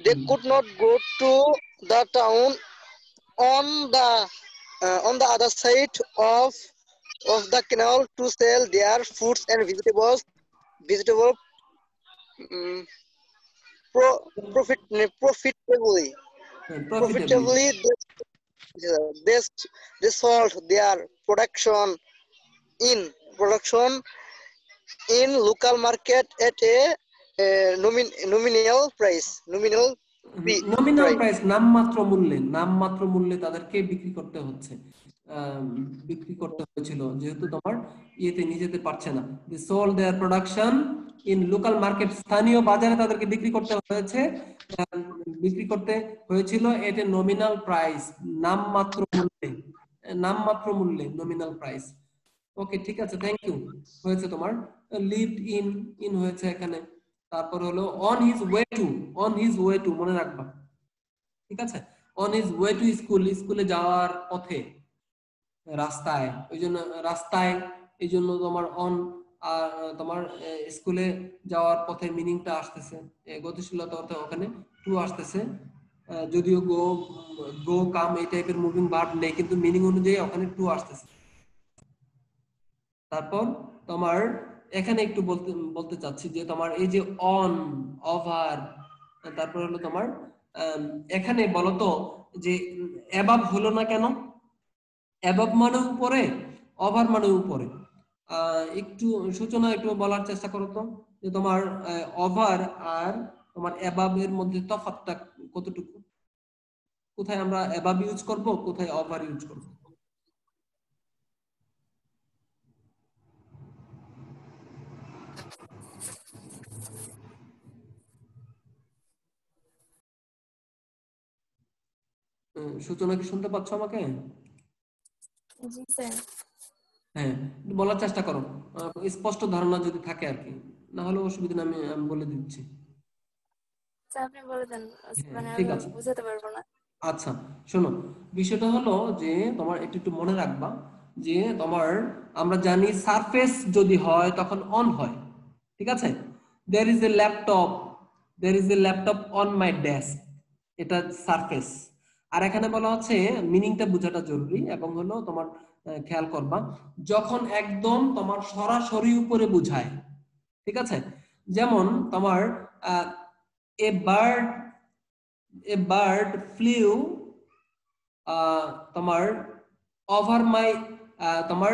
They could not go to the town on the other side of the canal to sell their fruits and vegetables profitably. They sold their production in local market at a nominal nominal price, নামমাত্র মূল্যে তাদেরকে বিক্রি করতে হচ্ছে, বিক্রি করতে হয়েছিল, যেহেতু তোমার ইয়েতে নিজেতে পারছে না। they sold their production in local market, স্থানীয় বাজারে তাদেরকে বিক্রি করতে হয়েছে, বিক্রি করতে হয়েছিল এতে নমিনাল প্রাইস, নামমাত্র মূল্যে নমিনাল প্রাইস। ওকে, ঠিক আছে, থ্যাংক ইউ। হয়েছে তোমার লিভড ইন হয়েছে এখানে। তারপর হলো অন হিজ ওয়ে টু, মনে রাখবা, ঠিক আছে, on his way to school, স্কুলে যাওয়ার পথে, রাস্তায়, ওই জন্য রাস্তায়, এই জন্য তোমার অন, আর তোমার স্কুলে যাওয়ার পথে মিনিংটা আসতেছে, গতিশীলতা অর্থে ওখানে টু আসতেছে, যদিও গো কাম এই টাইপের মুভিং ভার্ব নেই, কিন্তু মিনিং অনুযায়ী ওখানে টু আসতেছে। তারপর তোমার এখানে একটু বলতে চাচ্ছি যে তোমার এই যে অন, ওভার, তারপর হলো তোমার এখানে বলতো যে অ্যাবাভ হলো না কেন? অ্যাবাভ মানে উপরে, ওভার মানে উপরে। একটু সূচনা একটু বলার চেষ্টা করো তো, যে তোমার ওভার আর তোমার অ্যাবাভ এর মধ্যে তফাৎটা কতটুকু, কোথায় আমরা অ্যাবাভ ইউজ করব, কোথায় ওভার ইউজ করব? সূচনা কি শুনতে পাচ্ছ আমাকে? জি স্যার। হ্যাঁ, বলার চেষ্টা করো, স্পষ্ট ধারণা যদি থাকে আর কি, না হলে অসুবিধা নেই, আমি বলে দিচ্ছি। স্যার আপনি বলে দেন, মানে ঠিক আমি আছে, বুঝাতে পারবো না। আচ্ছা শোনো, বিষয়টা হলো যে তোমার একটু মনে রাখবা যে তোমার, আমরা জানি সারফেস যদি হয় তখন অন হয়, ঠিক আছে, there is a laptop on my desk, এটা সারফেস। আর এখানে বলা হচ্ছে মিনিংটা বোঝাটা জরুরি, এবং হলো তোমার খেয়াল করবা যখন একদম তোমার সরাসরি উপরে বোঝায়, ঠিক আছে, যেমন তোমার এ বার্ড ফ্লিউ তোমার ওভার মাই, তোমার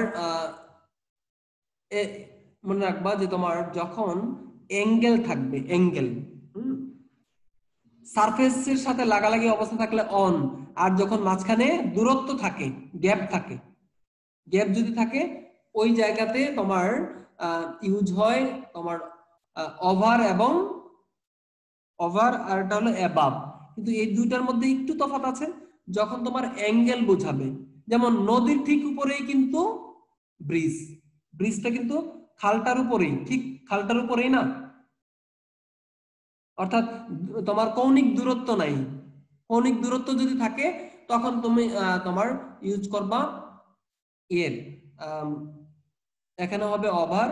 মনে রাখবা যে তোমার যখন অ্যাঙ্গেল থাকবে, অ্যাঙ্গেল সারফেসের সাথে লাগালাগি অবস্থা থাকলে অন, আর যখন মাঝখানে দূরত্ব থাকে, গ্যাপ থাকে, গ্যাপ যদি থাকে ওই জায়গাতে তোমার ইউজ হয় তোমার ওভার এবং ওভার, আর এটা হলো অ্যাবাভ। কিন্তু এই দুইটার মধ্যে একটু তফাৎ আছে, যখন তোমার অ্যাঙ্গেল বোঝাবে, যেমন নদীর ঠিক উপরেই কিন্তু ব্রিজটা কিন্তু খালটার উপরেই, ঠিক খালটার উপরেই না, অর্থাৎ তোমার কৌণিক দূরত্ব নাই। কৌণিক দূরত্ব যদি থাকে তখন তুমি তোমার ইউজ করবা এর, এখানে হবে ওভার,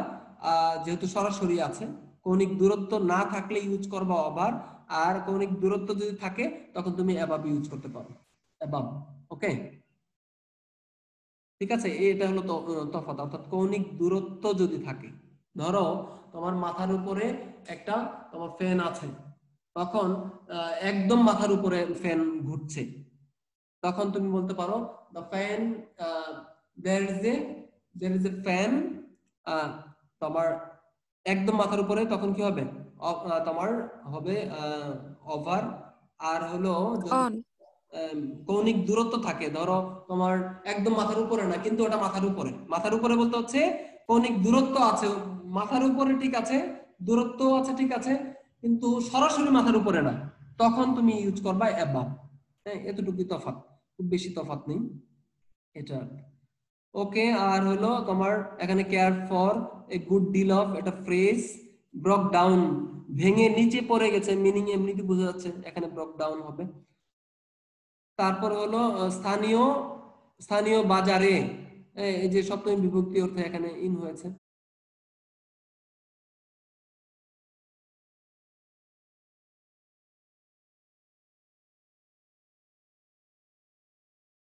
যেহেতু সরাসরি আছে। কৌণিক দূরত্ব না থাকলে ইউজ করবা ওভার, আর কৌণিক দূরত্ব যদি থাকে তখন তুমি অ্যাবাভ ইউজ করতে পারো, অ্যাবাভ। ওকে, ঠিক আছে, এটা হলো তফাৎ, অর্থাৎ কৌণিক দূরত্ব যদি থাকে, ধরো তোমার মাথার উপরে একটা তোমার ফ্যান আছে, তখন একদম মাথার উপরে ফ্যান ঘুরছে, তখন তুমি বলতে পারো the fan, there is a fan, তোমার একদম মাথার উপরে, তখন কি হবে, তোমার হবে ওভার। আর হলো কৌণিক দূরত্ব থাকে, ধরো তোমার একদম মাথার উপরে না, কিন্তু ওটা মাথার উপরে বলতে হচ্ছে কৌণিক দূরত্ব আছে, মাথার উপরে ঠিক আছে, দূরত্ব আছে ঠিক আছে, কিন্তু সরাসরি মাথার উপরে না, তখন তুমি ইউজ করবা অ্যাবাভ। হ্যাঁ, এতটুকুই তফাৎ, খুব বেশি তফাৎ নেই এটা। ওকে, আর হলো তোমার এখানে care for a good deal of, এটা ফ্রেজ, ব্রক ডাউন, ভেঙে নিচে পড়ে গেছে, মিনিং এমনিতে বোঝা যাচ্ছে, এখানে ব্রক ডাউন হবে। তারপর হলো স্থানীয় বাজারে, এই যে সপ্তমী বিভক্তি অর্থে এখানে ইন হয়েছে,